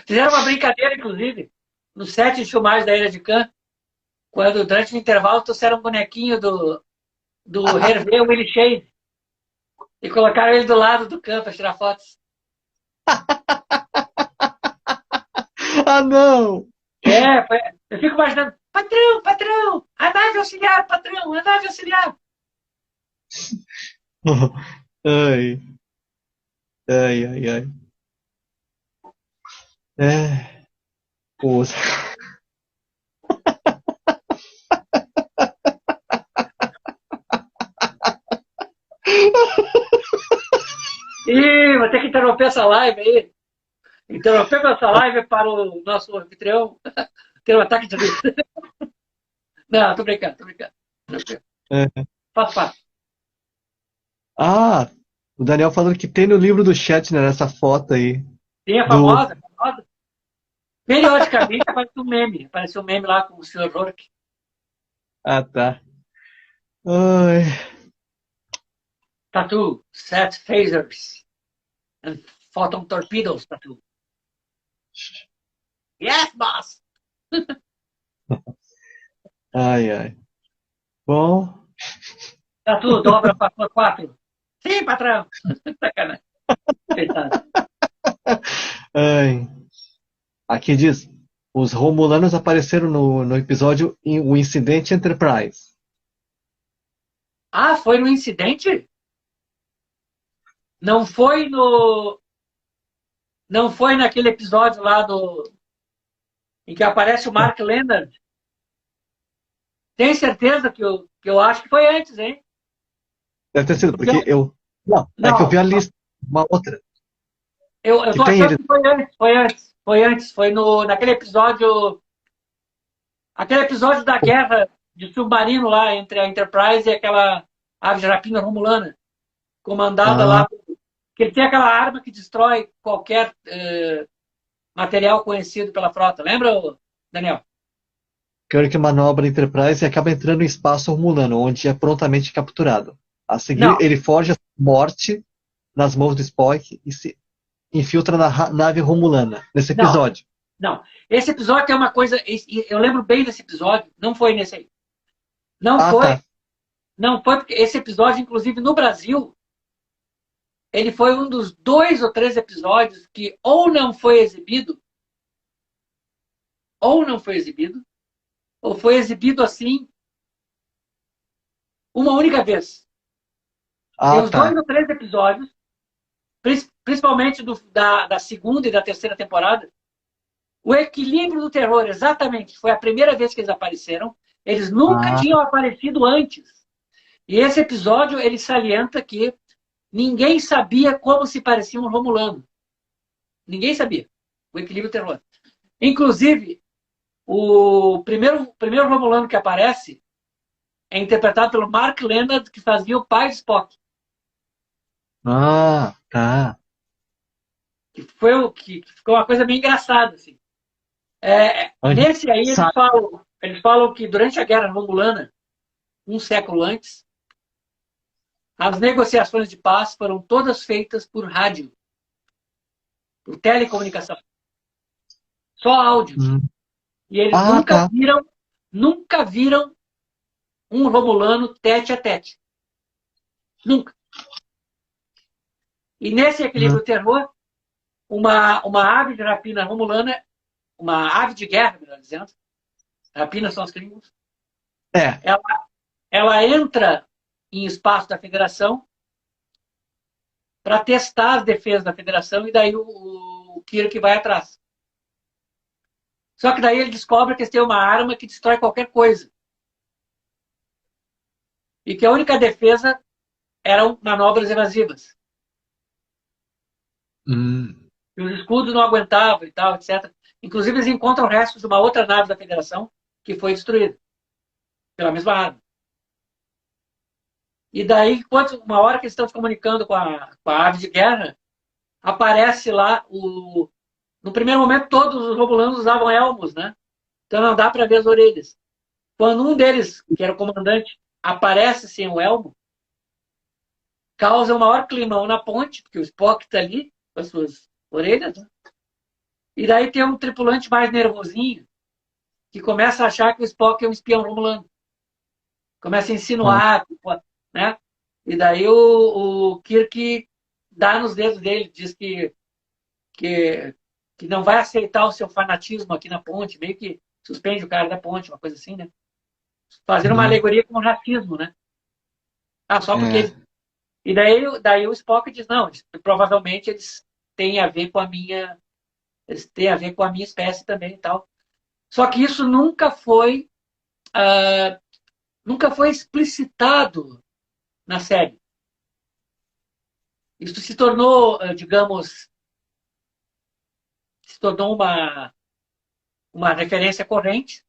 Fizeram uma brincadeira, inclusive, no set de filmagem da Ilha de Khan, quando durante o intervalo trouxeram um bonequinho do Hervé Willie Shade e colocaram ele do lado do Khan para tirar fotos. Ah, não! Eu fico imaginando, patrão, patrão, a nave auxiliar, patrão, a nave auxiliar. Ai, ai, ai, ai. É, pô. Ih, vou ter que interromper essa live aí. Interromper essa live para o nosso anfitrião ter um ataque de riso. Não, tô brincando, tô brincando. É. Faz parte. Ah, o Daniel falando que tem no livro do Shatner essa foto aí. Tem a Do. famosa, famosa. Periodicamente aparece um meme lá com o Sr. Rourke. Ah, tá. Ai. Tatu, set phasers and photon torpedoes, Tatu. Yes, boss! Ai, ai. Bom. Tatu, dobra para 4. Sim, patrão. Sacanagem. Coitado. Ai. Aqui diz: os Romulanos apareceram no episódio O Incidente Enterprise. Ah, foi no incidente? Não foi no. Não foi naquele episódio lá em que aparece o Mark Leonard? Tem certeza que eu acho que foi antes, hein? Deve ter sido, Porque porque eu. Não, é que eu vi não, a lista. Uma outra. eu Que tô tem achando ele. que foi antes, foi antes, foi antes, foi no naquele episódio, aquele episódio da guerra de submarino lá entre a Enterprise e aquela ave de rapina romulana, comandada Ah, lá, que ele tem aquela arma que destrói qualquer material conhecido pela frota. Lembra, Daniel? Kirk manobra Enterprise e acaba entrando em espaço Romulano, onde é prontamente capturado. A seguir, Não, ele foge a morte nas mãos do Spock e se infiltra na nave Romulana, nesse não, episódio. não. Esse episódio tem uma coisa, eu lembro bem desse episódio, não foi nesse aí. Não Ah, foi, tá. não foi porque esse episódio, inclusive no Brasil, ele foi um dos 2 ou 3 episódios que ou não foi exibido, ou foi exibido assim uma única vez. Tem Ah, uns dois tá. ou três episódios, principalmente da segunda e da terceira temporada. O equilíbrio do terror, exatamente, foi a primeira vez que eles apareceram. Eles nunca Ah, tinham aparecido antes. E esse episódio ele salienta que ninguém sabia como se parecia um Romulano. Ninguém sabia. O equilíbrio do terror. Inclusive, o primeiro Romulano que aparece é interpretado pelo Mark Leonard, que fazia o pai de Spock. tá. Que foi que ficou uma coisa bem engraçada. Assim. Antes, Nesse aí sabe? eles falam que durante a Guerra Romulana, um século antes, as negociações de paz foram todas feitas por rádio, por telecomunicação, só áudio. Hum. E eles Ah, tá. nunca viram um Romulano tete a tete. Nunca. E nesse Hum. equilíbrio terror, uma ave de rapina romulana, uma ave de guerra, melhor dizendo, rapina são as gringos, É, ela, ela entra em espaço da federação para testar as defesas da federação e daí o Kirk vai atrás. Só que daí ele descobre que eles têm uma arma que destrói qualquer coisa. E que a única defesa eram manobras evasivas. hum. E os escudos não aguentavam e tal, etc. Inclusive, eles encontram restos de uma outra nave da Federação que foi destruída pela mesma arma. E daí, uma hora que eles estão se comunicando com a ave de guerra, aparece lá o. No primeiro momento, todos os romulanos usavam elmos, né? Então não dá para ver as orelhas. Quando um deles, que era o comandante, aparece sem o elmo, causa o maior climão na ponte, porque o Spock está ali, com as suas orelhas, né? E daí tem um tripulante mais nervosinho que começa a achar que o Spock é um espião romulano. Começa a Ah, insinuar, né? E daí o Kirk dá nos dedos dele, diz que, que não vai aceitar o seu fanatismo aqui na ponte, meio que suspende o cara da ponte, uma coisa assim, né? Fazendo uma uhum. alegoria com o racismo, né? Ah, só porque É, eles... E daí o Spock diz, não, provavelmente eles têm a ver com a minha... Eles têm a ver com a minha espécie também e tal. Só que isso nunca foi explicitado na série. Isso se tornou, digamos, se tornou uma referência corrente,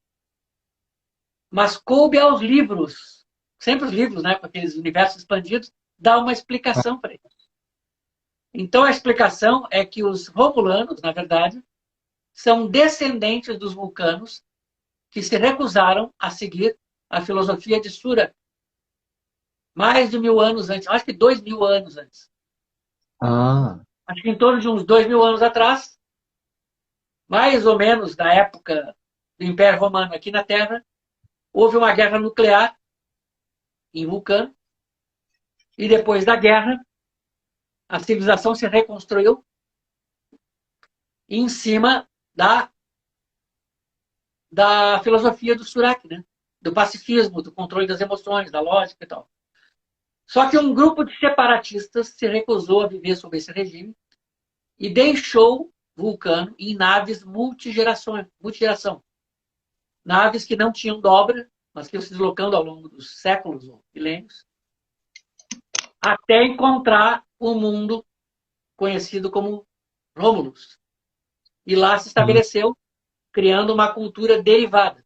mas coube aos livros, sempre os livros, né, com aqueles universos expandidos, dá uma explicação para isso. Então a explicação é que os romulanos, na verdade, são descendentes dos vulcanos que se recusaram a seguir a filosofia de Sura mais de 1000 anos antes, acho que 2000 anos antes. ah, Acho que em torno de uns 2000 anos atrás, mais ou menos da época do Império Romano aqui na Terra, houve uma guerra nuclear em Vulcano, e depois da guerra, a civilização se reconstruiu em cima da filosofia do Surak, né? Do pacifismo, do controle das emoções, da lógica e tal. Só que um grupo de separatistas se recusou a viver sob esse regime e deixou Vulcano em naves multigeração. Naves que não tinham dobra, mas que iam se deslocando ao longo dos séculos ou milênios, até encontrar o mundo conhecido como Romulus. E lá se hum, estabeleceu, criando uma cultura derivada.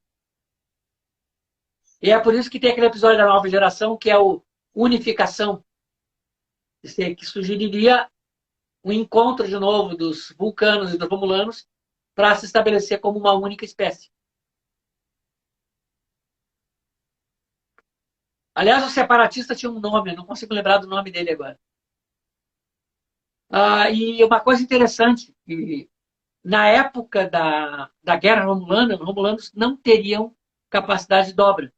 E é por isso que tem aquele episódio da nova geração, que é o Unificação, que sugeriria um encontro de novo dos vulcanos e dos romulanos para se estabelecer como uma única espécie. Aliás, o separatista tinha um nome, eu não consigo lembrar do nome dele agora. E uma coisa interessante, que na época da Guerra Romulana, os romulanos não teriam capacidade de dobra.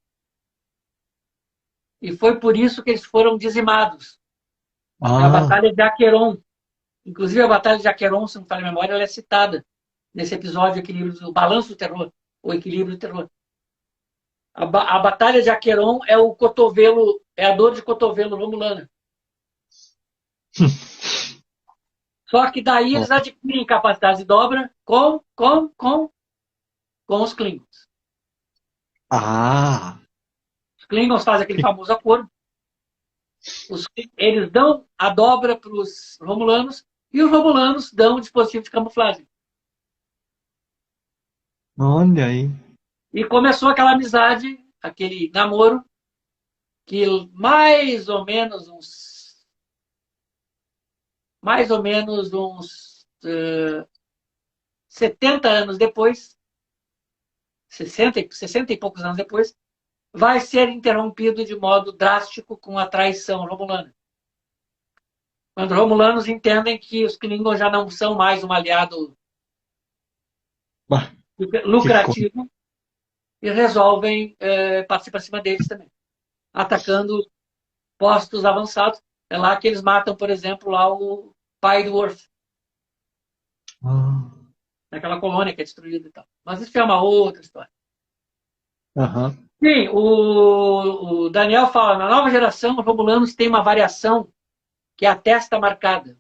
E foi por isso que eles foram dizimados. Na ah, Batalha de Aqueron. Inclusive, a Batalha de Aqueron, se não me falha a memória, ela é citada nesse episódio Equilíbrio do Balanço do Terror, ou Equilíbrio do Terror. A Batalha de Aqueron é o cotovelo, é a dor de cotovelo romulana. Só que daí oh, eles adquirem capacidade de dobra com os Klingons. ah, Os Klingons fazem aquele famoso acordo. Eles dão a dobra para os romulanos e os romulanos dão o dispositivo de camuflagem. olha aí. E começou aquela amizade, aquele namoro, que mais ou menos uns 70 anos depois, 60 e poucos anos depois, vai ser interrompido de modo drástico com a traição romulana. Quando os romulanos entendem que os Klingons já não são mais um aliado Bah, que coisa. lucrativo e resolvem partir para cima deles também, atacando postos avançados. É lá que eles matam, por exemplo, lá o pai do Worf, Ah, naquela colônia que é destruída e tal. Mas isso é uma outra história. aham. Sim, o Daniel fala, na nova geração, os romulanos têm uma variação que é a testa marcada.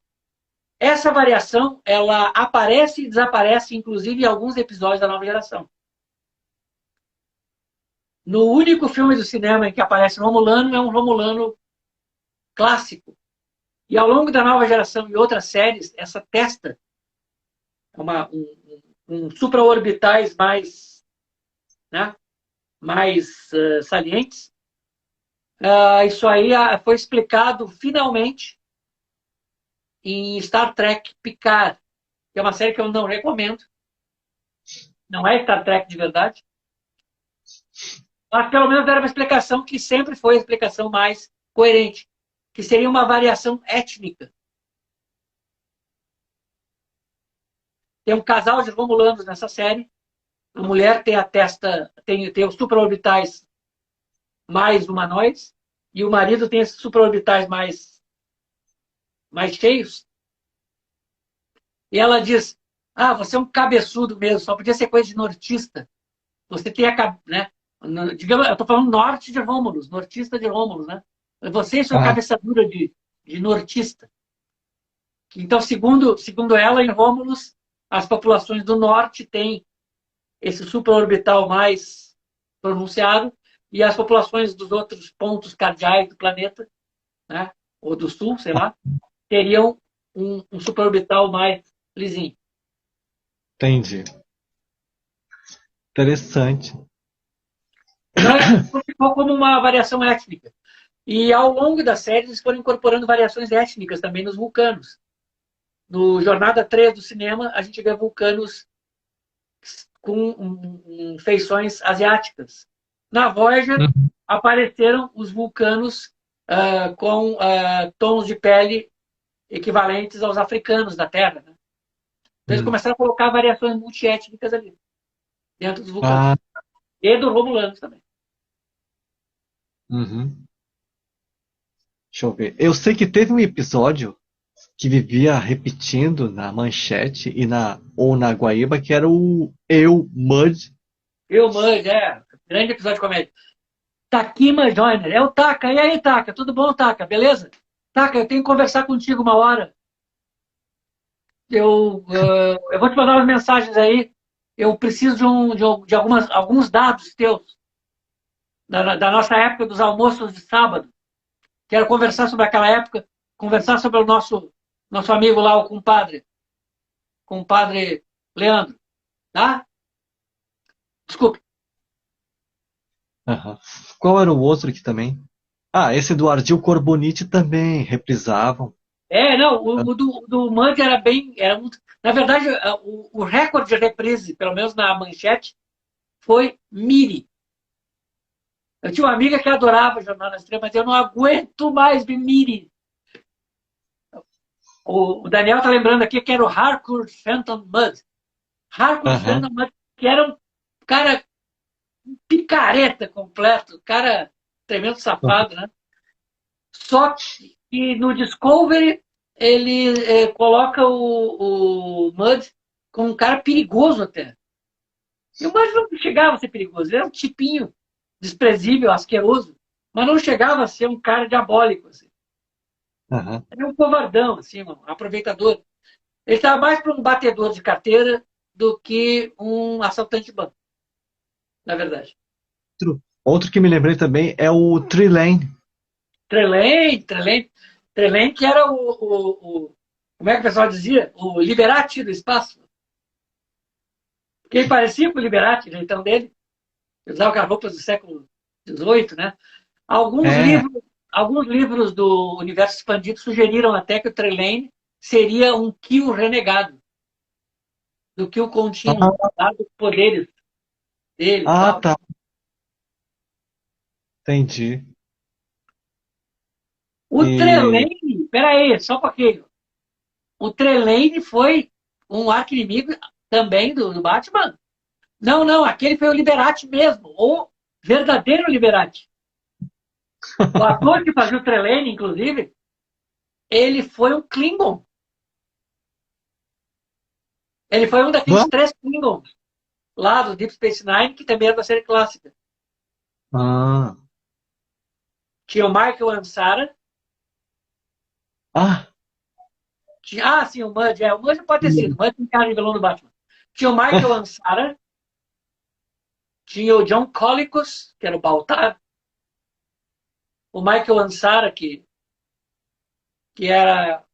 Essa variação, ela aparece e desaparece, inclusive, em alguns episódios da nova geração. No único filme do cinema em que aparece um Romulano, é um Romulano clássico. E ao longo da nova geração e outras séries, essa testa, um supraorbitais mais, né, mais salientes, isso aí foi explicado finalmente em Star Trek Picard, que é uma série que eu não recomendo. Não é Star Trek de verdade. Mas pelo menos era uma explicação que sempre foi a explicação mais coerente, que seria uma variação étnica. tem um casal de romulanos nessa série. A mulher tem a testa, tem os supraorbitais mais humanoides, e o marido tem esses supraorbitais mais cheios. E ela diz: ah, você é um cabeçudo mesmo, só podia ser coisa de nortista. Você tem a, né? Digamos, eu estou falando norte de Rômulus, nortista de Rômulus, né? Você e sua Ah, cabeça dura de nortista. Então, segundo ela, em Rômulus, as populações do norte têm esse supraorbital mais pronunciado, e as populações dos outros pontos cardeais do planeta, né? Ou do sul, sei lá, teriam um supraorbital mais lisinho. entendi. Interessante. Então, ficou como uma variação étnica. E ao longo da série, eles foram incorporando variações étnicas também nos vulcanos. No Jornada 3 do cinema, a gente vê vulcanos com feições asiáticas. Na Voyager, Uhum. apareceram os vulcanos com tons de pele equivalentes aos africanos da Terra. Né? Então, eles Hum. começaram a colocar variações multiétnicas ali, dentro dos vulcanos. Ah, E dos Romulanos também. uhum. Deixa eu ver. Eu sei que teve um episódio que vivia repetindo na Manchete ou na Guaíba, que era o Eu, Mud. Eu, Mud, grande episódio de comédia. Takima Joyner. É o Taka. E aí, Taka? Tudo bom, Taka? Beleza? Taka, eu tenho que conversar contigo uma hora. Eu vou te mandar umas mensagens aí. Eu preciso de alguns dados teus, da nossa época dos almoços de sábado. Quero conversar sobre aquela época, conversar sobre o nosso amigo lá, o compadre Leandro. Tá? Desculpe. Aham. Qual era o outro que também? Ah, esse do Ardil Corbonite também reprisavam. Não, o do Mangue era bem. Na verdade, o recorde de reprise, pelo menos na manchete, foi Miri. Eu tinha uma amiga que adorava Jornal nas Estrelas, mas eu não aguento mais ver Miri. O Daniel está lembrando aqui que era o Harcourt Phantom Mud. Harcourt Aham. Phantom Mud, que era um cara picareta completo, cara tremendo safado, né? Só que no Discovery ele coloca o Mud como um cara perigoso até. E o Mud não chegava a ser perigoso, ele era um tipinho desprezível, asqueroso, mas não chegava a ser um cara diabólico. Assim. Aham. Ele é um covardão, assim, um aproveitador. Ele estava mais para um batedor de carteira do que um assaltante de banco, na verdade. Outro que me lembrei também é o Trilane. Trelane, que era como é que o pessoal dizia? O Liberati do espaço. Quem parecia com o Liberati, o jeitão dele. Ele usava aquelas roupas do século XVIII, né? Alguns É. livros, alguns livros do Universo Expandido sugeriram até que o Trelane seria um Kill renegado, do Kill Continuum, Ah, dado os poderes dele e ah, tal. tá. Entendi. O E. Trelane, peraí, só um pouquinho. O Trelane foi um arqui-inimigo também do Batman? Não, não, aquele foi o Liberati mesmo, o verdadeiro Liberati. O ator que fazia o Trelane, inclusive, ele foi um Klingon. Ele foi um daqueles Bah. 3 Klingons lá do Deep Space Nine, que também era da série clássica. Ah. Tinha o Michael Ansara. Ah. Sim, o Mudge. O Mudge pode ter sido. O Mudge tem cara de vilão do Batman. Tinha o Michael Ansara. Tinha o John Colicos, que era o Baltar. O Michael Ansara, que era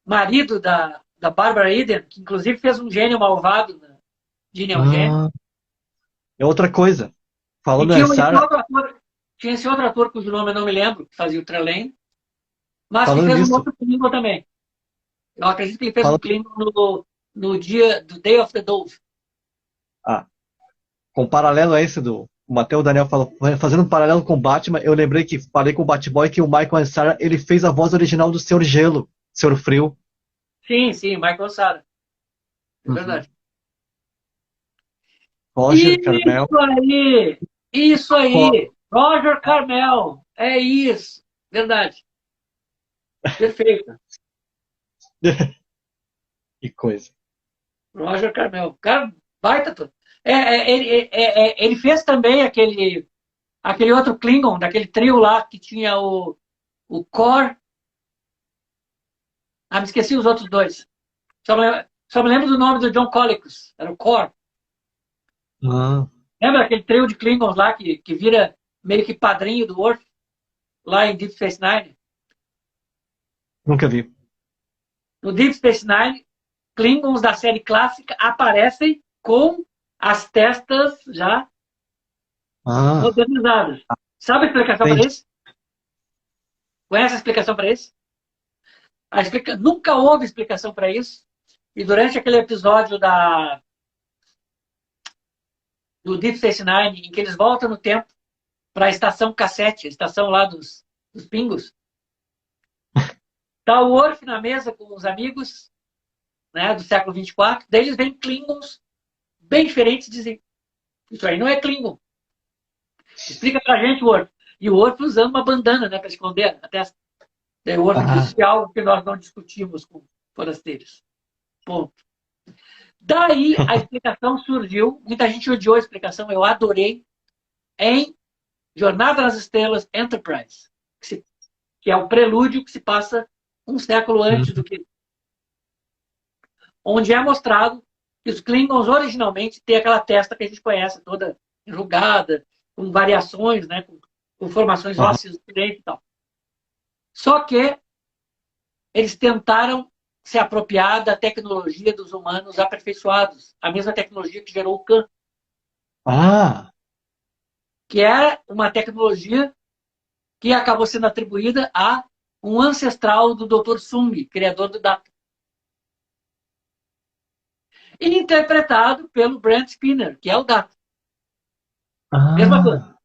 marido da Barbara Eden, que inclusive fez um gênio malvado na Ginny é um gênio. Ah. É outra coisa. E Falando tinha em esse Sarah, outro ator, cujo nome eu não me lembro, que fazia o Trelane, mas que falando fez um nisso, outro Klingon também. Eu acredito que ele fez um falando, Klingon no dia do Day of the Dove. ah, com paralelo a esse do o Matheus Daniel falou, fazendo um paralelo com o Batman, eu lembrei que falei com o Batboy que o Michael Ansara, ele fez a voz original do Senhor Gelo, Senhor Frio. Sim, sim, Michael Ansara. É Uhum. verdade. Roger Carmel. Isso aí! Isso Co- aí! Roger Carmel! É isso! Verdade. Perfeito. Que coisa. Roger Carmel. Cara, baita. Ele fez também aquele outro Klingon, daquele trio lá que tinha o Kor. Ah, me esqueci os outros dois. Só me lembro do nome do John Colicos. Era o Kor. Ah, Lembra aquele trio de Klingons lá que vira meio que padrinho do Worf, lá em Deep Space Nine? nunca vi. No Deep Space Nine, Klingons da série clássica aparecem com as testas já Ah, modernizadas. Sabe a explicação para entendi. isso? Conhece a explicação para isso? Nunca houve explicação para isso. E durante aquele episódio do Deep Space Nine, em que eles voltam no tempo para a estação cassete, a estação lá dos Pingos, tá o Worf na mesa com os amigos, né, do século 24, daí eles veem Klingons bem diferentes e dizem: isso aí não é Klingon. Explica pra gente, Worf. E o Worf usando uma bandana, né, para esconder a testa. Daí o Worf Ah, disse algo que nós não discutimos com forasteiros. Ponto. Daí a explicação surgiu, muita gente odiou a explicação, eu adorei, em Jornada nas Estrelas Enterprise, que é o prelúdio que se passa um século antes do hum, que. Onde é mostrado que os Klingons originalmente têm aquela testa que a gente conhece, toda enrugada, com variações, né, com formações aham. ósseas diferentes e tal. Só que eles tentaram se apropriar da tecnologia dos humanos aperfeiçoados, a mesma tecnologia que gerou o Khan, Ah, que era uma tecnologia que acabou sendo atribuída a um ancestral do Dr. Sung, criador do Data, e interpretado pelo Brent Spinner, que é o Data. Mesma coisa.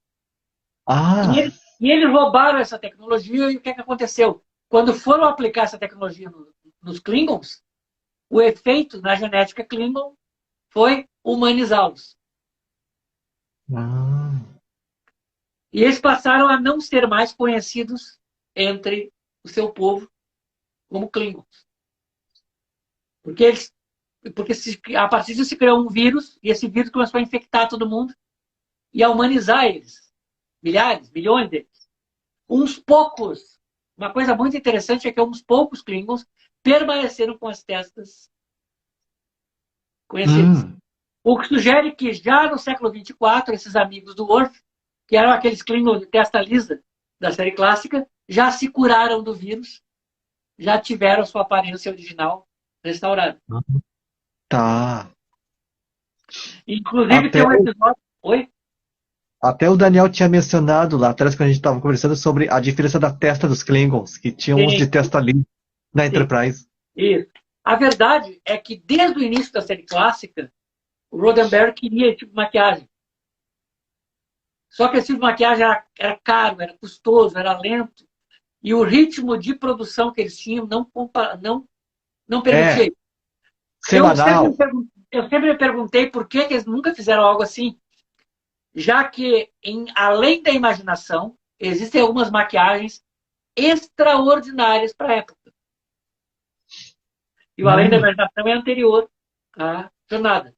ah, ah, E eles roubaram essa tecnologia e o que, é que aconteceu? Quando foram aplicar essa tecnologia nos Klingons, o efeito na genética Klingon foi humanizá-los. ah. E eles passaram a não ser mais conhecidos entre o seu povo como Klingons. Porque a partir disso se criou um vírus, e esse vírus começou a infectar todo mundo e a humanizar eles. Milhares, milhões deles. Uns poucos. Uma coisa muito interessante é que uns poucos Klingons permaneceram com as testas conhecidas. Hum. O que sugere que já no século 24, esses amigos do Worf, que eram aqueles Klingons de testa lisa da série clássica, já se curaram do vírus, já tiveram sua aparência original restaurada. Tá. Inclusive tem Até, um episódio. Oi? até o Daniel tinha mencionado lá atrás, quando a gente estava conversando sobre a diferença da testa dos Klingons, que tinham uns de Sim, testa lisa na sim. Enterprise. Isso. A verdade é que desde o início da série clássica, o Roddenberry queria esse tipo de maquiagem. Só que esse tipo de maquiagem era caro, era custoso, era lento. E o ritmo de produção que eles tinham não permitia É, isso. semanal. Eu sempre me perguntei por que eles nunca fizeram algo assim, já que, além da imaginação, existem algumas maquiagens extraordinárias para a época. E o Além da Hum, Imaginação é anterior à jornada.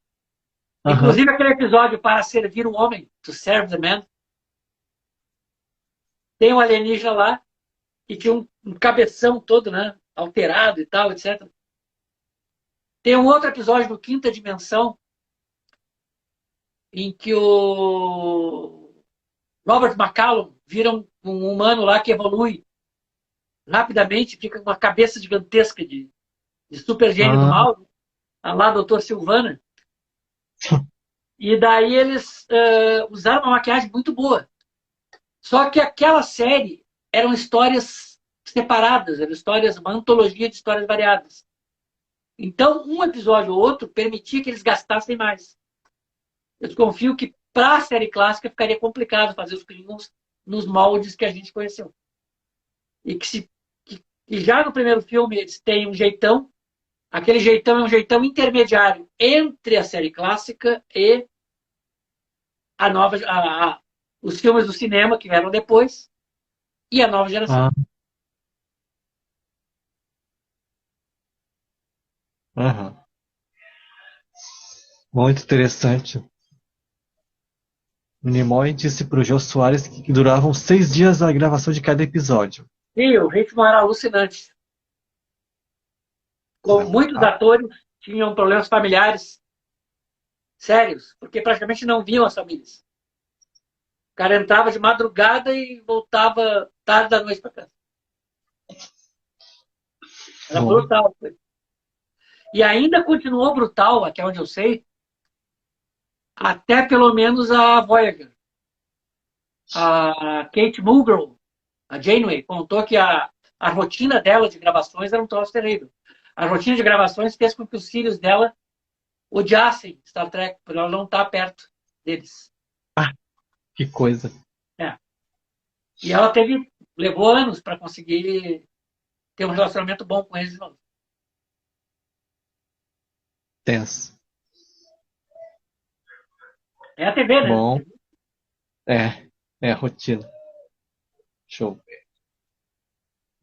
aham. Inclusive aquele episódio Para Servir o Homem, To Serve the Man, tem um alienígena lá que tinha um cabeção todo, né, alterado e tal, etc. Tem um outro episódio do Quinta Dimensão em que o Robert McCallum vira um humano lá que evolui rapidamente, fica com uma cabeça gigantesca de super gênio do Ah, mal, lá Doutor Silvana. E daí eles usaram uma maquiagem muito boa. Só que aquela série eram histórias separadas, eram histórias, uma antologia de histórias variadas. Então, um episódio ou outro permitia que eles gastassem mais. Eu desconfio que para a série clássica ficaria complicado fazer os Klingons nos moldes que a gente conheceu. E que já no primeiro filme eles têm um jeitão, Aquele jeitão é um jeitão intermediário entre a série clássica e a nova, os filmes do cinema que vieram depois e a nova geração. Ah, aham. Muito interessante. O Nimoy disse para o Jô Soares que duravam 6 dias a gravação de cada episódio. E o ritmo era alucinante. Com muitos Ah, atores tinham problemas familiares sérios, porque praticamente não viam as famílias. O cara entrava de madrugada e voltava tarde da noite para casa. Era bom. brutal. E ainda continuou brutal, até onde eu sei, até pelo menos a Voyager. A Kate Mulgrew, a Janeway, contou que a rotina dela de gravações era um troço terrível. A rotina de gravações fez com que os filhos dela odiassem Star Trek, por ela não estar perto deles. Ah, que coisa. É. E ela levou anos para conseguir ter um relacionamento bom com eles de novo. Tenso. É a TV, né? Bom, é a rotina. Deixa eu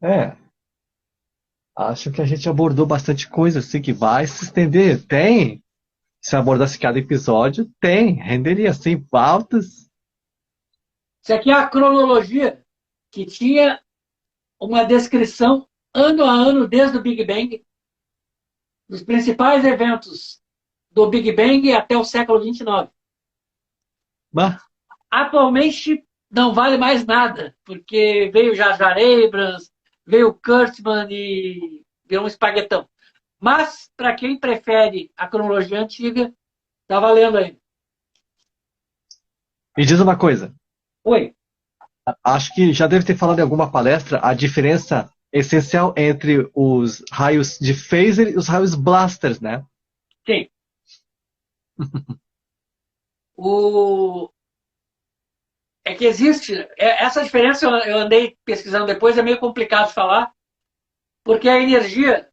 ver. Acho que a gente abordou bastante coisa, assim, que vai se estender. Tem. Se abordasse cada episódio, tem. Renderia, assim, pautas. Isso aqui é a cronologia que tinha uma descrição ano a ano desde o Big Bang, dos principais eventos do Big Bang até o século 29. Bah, Atualmente não vale mais nada, porque veio Jar Jar Abrams, veio o Kurtzman e virou um espaguetão. Mas, para quem prefere a cronologia antiga, tá valendo aí. me diz uma coisa. Oi. Acho que já deve ter falado em alguma palestra a diferença essencial entre os raios de phaser e os raios blasters, né? Sim. O... É que existe. Essa diferença eu andei pesquisando depois, é meio complicado de falar, porque a energia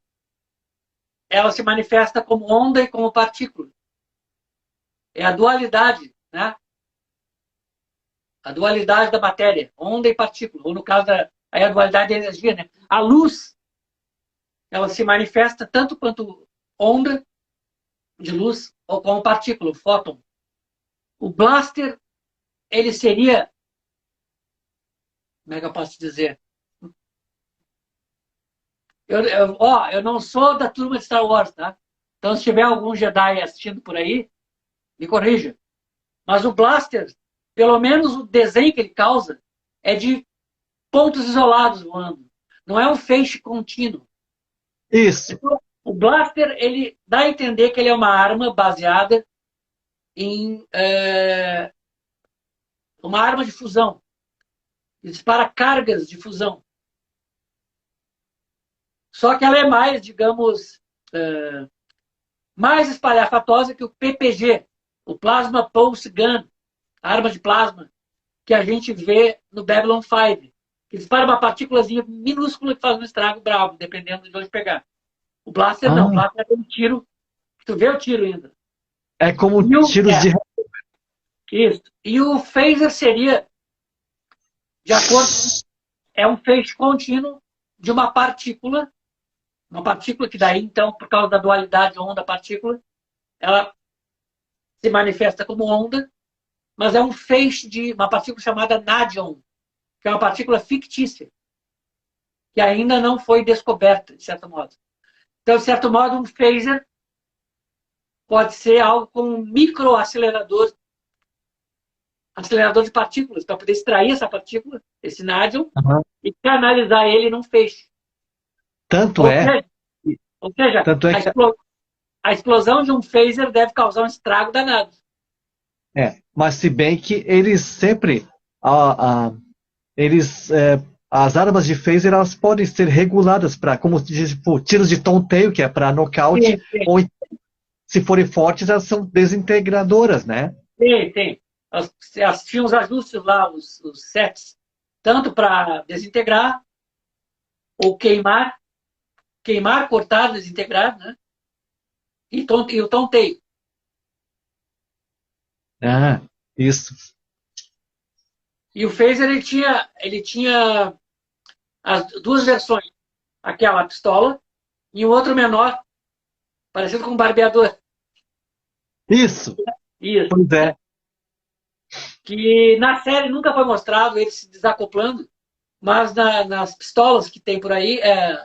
ela se manifesta como onda e como partícula. É a dualidade, né? A dualidade da matéria, onda e partícula, ou no caso aí a dualidade da energia, né? A luz, ela se manifesta tanto quanto onda de luz ou como partícula, o fóton. O blaster, ele seria, como é que eu posso dizer? Eu não sou da turma de Star Wars, tá? Então, se tiver algum Jedi assistindo por aí, me corrija. Mas o blaster, pelo menos o desenho que ele causa, é de pontos isolados voando. Não é um feixe contínuo. Isso. Então, o blaster, ele dá a entender que ele é uma arma baseada em uma arma de fusão. Ele dispara cargas de fusão. Só que ela é mais, digamos, mais espalhafatosa que o PPG, o Plasma Pulse Gun, a arma de plasma, que a gente vê no Babylon 5, que dispara uma partículazinha minúscula que faz um estrago bravo, dependendo de onde pegar. O Blaster não, o Ah, Blaster é um tiro, tu vê o tiro ainda. é como E o, tiros de. isso. E o phaser seria, de acordo, é um feixe contínuo de uma partícula que daí, então, por causa da dualidade onda-partícula, ela se manifesta como onda, mas é um feixe de uma partícula chamada nadion, que é uma partícula fictícia, que ainda não foi descoberta, de certo modo. Então, de certo modo, um phaser pode ser algo como um microacelerador, acelerador de partículas, para poder extrair essa partícula, esse nadion, Aham. e canalizar ele num feixe. Tanto Ou é, seja, ou seja tanto é que a explosão de um phaser deve causar um estrago danado. mas se bem que eles sempre, eles, as armas de phaser elas podem ser reguladas para, como tipo, tiros de tonteio, que é para nocaute, Sim, sim, ou se forem fortes, elas são desintegradoras, né? sim, sim. Elas tinham os ajustes lá, os sets, tanto para desintegrar ou queimar, cortar, desintegrar, né? e o Tom Tate. Ah, isso. E o Phaser ele tinha as duas versões. Aquela pistola e um outro menor, parecido com um barbeador. Isso. Isso. Pois é. Que na série nunca foi mostrado ele se desacoplando, mas nas pistolas que tem por aí,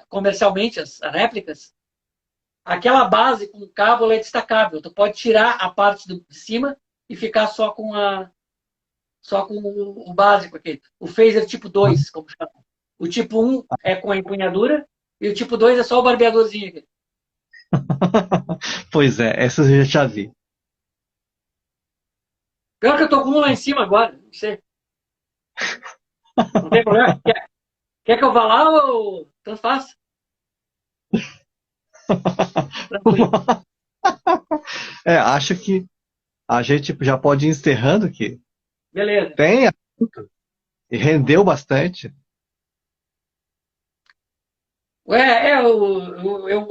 comercialmente, as réplicas, aquela base com o cabo é destacável. Tu pode tirar a parte de cima e ficar só com o básico aqui. O phaser tipo 2, como chama. O tipo 1 é com a empunhadura e o tipo 2 é só o barbeadorzinho aqui. Pois é, essa eu já vi. Pior que eu tô com um lá em cima agora, não sei. Não tem problema. Quer que eu vá lá ou tanto faz? Tranquilo. É, acho que a gente já pode ir encerrando aqui. Beleza. Tem assunto e rendeu bastante.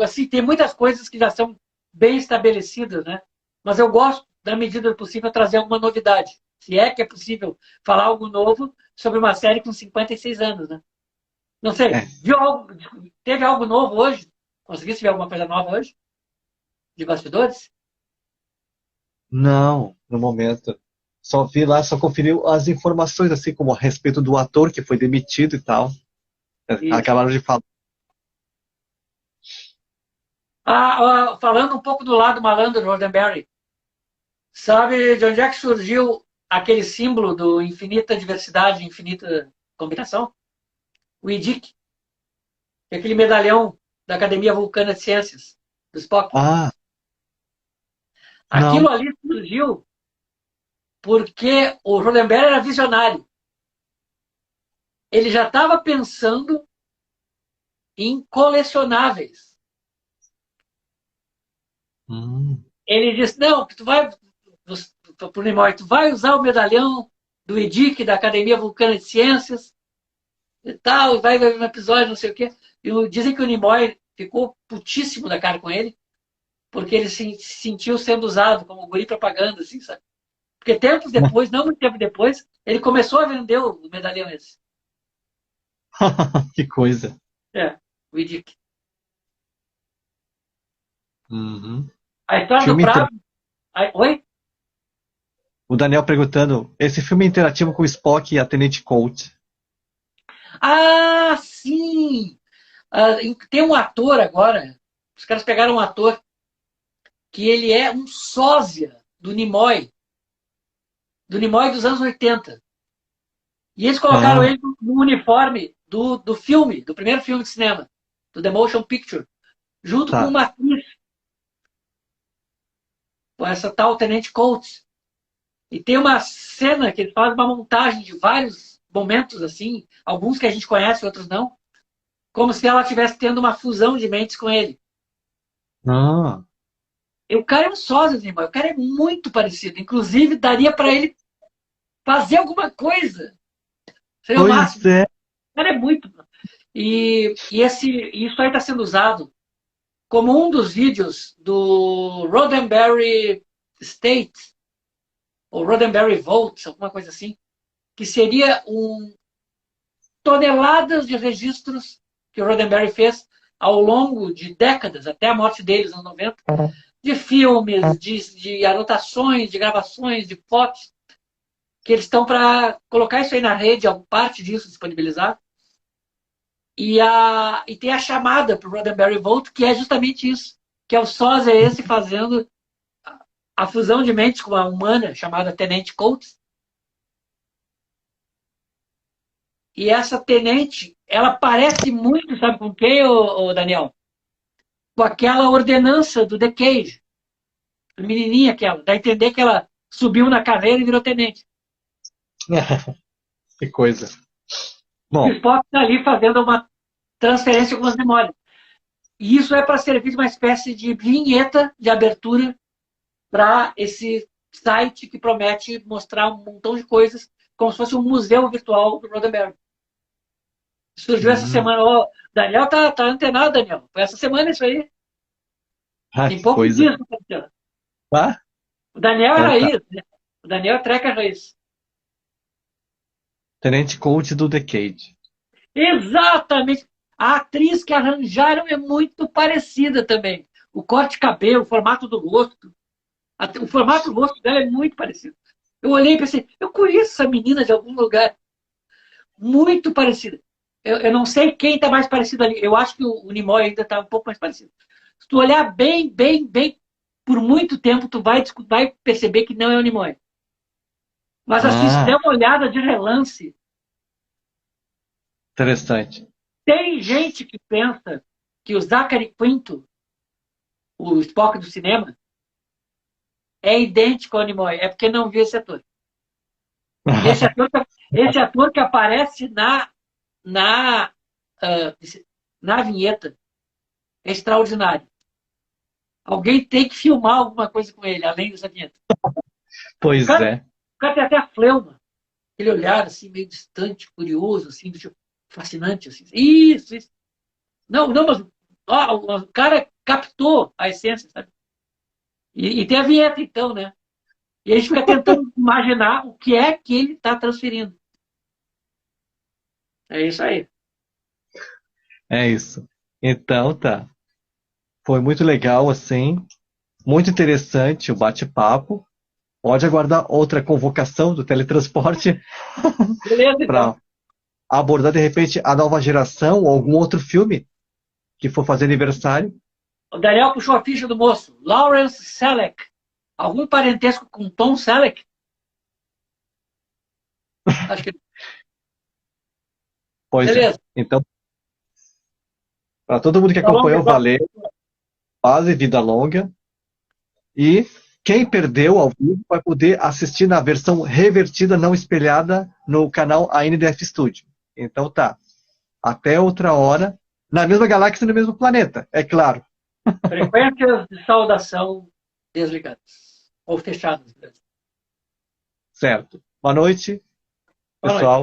Assim, tem muitas coisas que já são bem estabelecidas, né? Mas eu gosto, na medida do possível, trazer alguma novidade. Se é que é possível falar algo novo sobre uma série com 56 anos, né? Não sei, É, teve algo novo hoje? Conseguiste ver alguma coisa nova hoje? De bastidores? não, no momento. Só vi lá, só conferi as informações, assim como a respeito do ator que foi demitido e tal. Isso. Acabaram de falar. Falando um pouco do lado malandro do Roddenberry, sabe de onde é que surgiu aquele símbolo do infinita diversidade, infinita combinação? O IDIC, que é aquele medalhão da Academia Vulcana de Ciências, do Spock. Ah, Aquilo não. ali surgiu porque o Roddenberry era visionário. Ele já estava pensando em colecionáveis. Hum. Ele disse, não, tu vai, pro Nimoy, tu vai usar o medalhão do IDIC, da Academia Vulcana de Ciências, e tal, vai ver um episódio, não sei o quê. E dizem que o Nimoy ficou putíssimo da cara com ele, porque ele se sentiu sendo usado como guri propaganda, assim, sabe? Porque tempos depois, não muito tempo depois, ele começou a vender o medalhão esse. Que coisa. É, o IDIC. Uhum. A história do Filme inter... prazo. Oi? O Daniel perguntando, esse filme é interativo com o Spock e a Tenente Colt. Ah, sim! Tem um ator agora. Os caras pegaram um ator que ele é um sósia do Nimoy dos anos 80. E eles colocaram Ah, ele no uniforme do filme, do primeiro filme de cinema, do The Motion Picture, junto com tá. uma atriz, com essa tal Tenente Colt. E tem uma cena que eles fazem uma montagem de vários momentos, assim, alguns que a gente conhece, outros não, como se ela estivesse tendo uma fusão de mentes com ele. Ah, E o cara é um sósia do Nimoy, o cara é muito parecido. Inclusive, daria para ele fazer alguma coisa. Seria o pois máximo. é. O cara é muito. Isso aí está sendo usado como um dos vídeos do Roddenberry State, ou Roddenberry Vault, alguma coisa assim, que seria toneladas de registros que o Roddenberry fez ao longo de décadas, até a morte deles, nos 90, de filmes, de anotações, de gravações, de fotos, que eles estão para colocar isso aí na rede, parte disso disponibilizar. E tem a chamada para o Roddenberry Vault, que é justamente isso, que é o sósia esse fazendo a fusão de mentes com a humana, chamada Tenente Coates. E essa tenente, ela parece muito, sabe com quem, Daniel? Com aquela ordenança do The Cage. A menininha aquela. Dá a entender que ela subiu na carreira e virou tenente. Que coisa. E o Bom, Spock está ali fazendo uma transferência de algumas memórias. E isso é para servir de uma espécie de vinheta de abertura para esse site que promete mostrar um montão de coisas, como se fosse um museu virtual do Roddenberry. Surgiu essa hum, semana. Daniel tá antenado, Daniel. Foi essa semana isso aí. Ah, Tem que pouco coisa. disso, Cristiano. Ah, O Daniel então era tá. isso, né? O Daniel é treca raiz. Tenente Coach do Decade. Exatamente. A atriz que arranjaram é muito parecida também. O corte de cabelo, o formato do rosto. O formato do rosto dela é muito parecido. Eu olhei e pensei, eu conheço essa menina de algum lugar. Muito parecida. Eu não sei quem está mais parecido ali. Eu acho que o Nimoy ainda está um pouco mais parecido. Se tu olhar bem, bem, bem, por muito tempo, tu vai perceber que não é o Nimoy. Mas assim, se tu der Ah, uma olhada de relance, interessante. tem gente que pensa que o Zachary Quinto, o Spock do cinema, é idêntico ao Nimoy. É porque não viu esse ator. Esse ator, esse ator que aparece na, uh, na vinheta é extraordinário. Alguém tem que filmar alguma coisa com ele, além dessa vinheta. O Pois cara, é. o cara tem até a fleuma. Aquele olhar assim, meio distante, curioso, assim, tipo, fascinante. Assim. Isso. Não, não, mas ó, o cara captou a essência, sabe? E tem a vinheta, então, né? E a gente fica tentando imaginar o que é que ele está transferindo. É isso aí. É isso. Então tá. Foi muito legal, assim. Muito interessante o bate-papo. Pode aguardar outra convocação do teletransporte Beleza, então. para abordar, de repente, a nova geração ou algum outro filme que for fazer aniversário. O Daniel puxou a ficha do moço. Lawrence Selleck. Algum parentesco com Tom Selleck? Acho que. Pois é. Beleza. Então, para todo mundo que Tá bom, acompanhou, pessoal. valeu. Paz e vida longa. E quem perdeu ao vivo vai poder assistir na versão revertida, não espelhada, no canal ANDF Studio. Então tá. Até outra hora, na mesma galáxia e no mesmo planeta, é claro. Frequências de saudação desligadas. Ou fechadas. Certo. Boa noite, Boa noite. pessoal.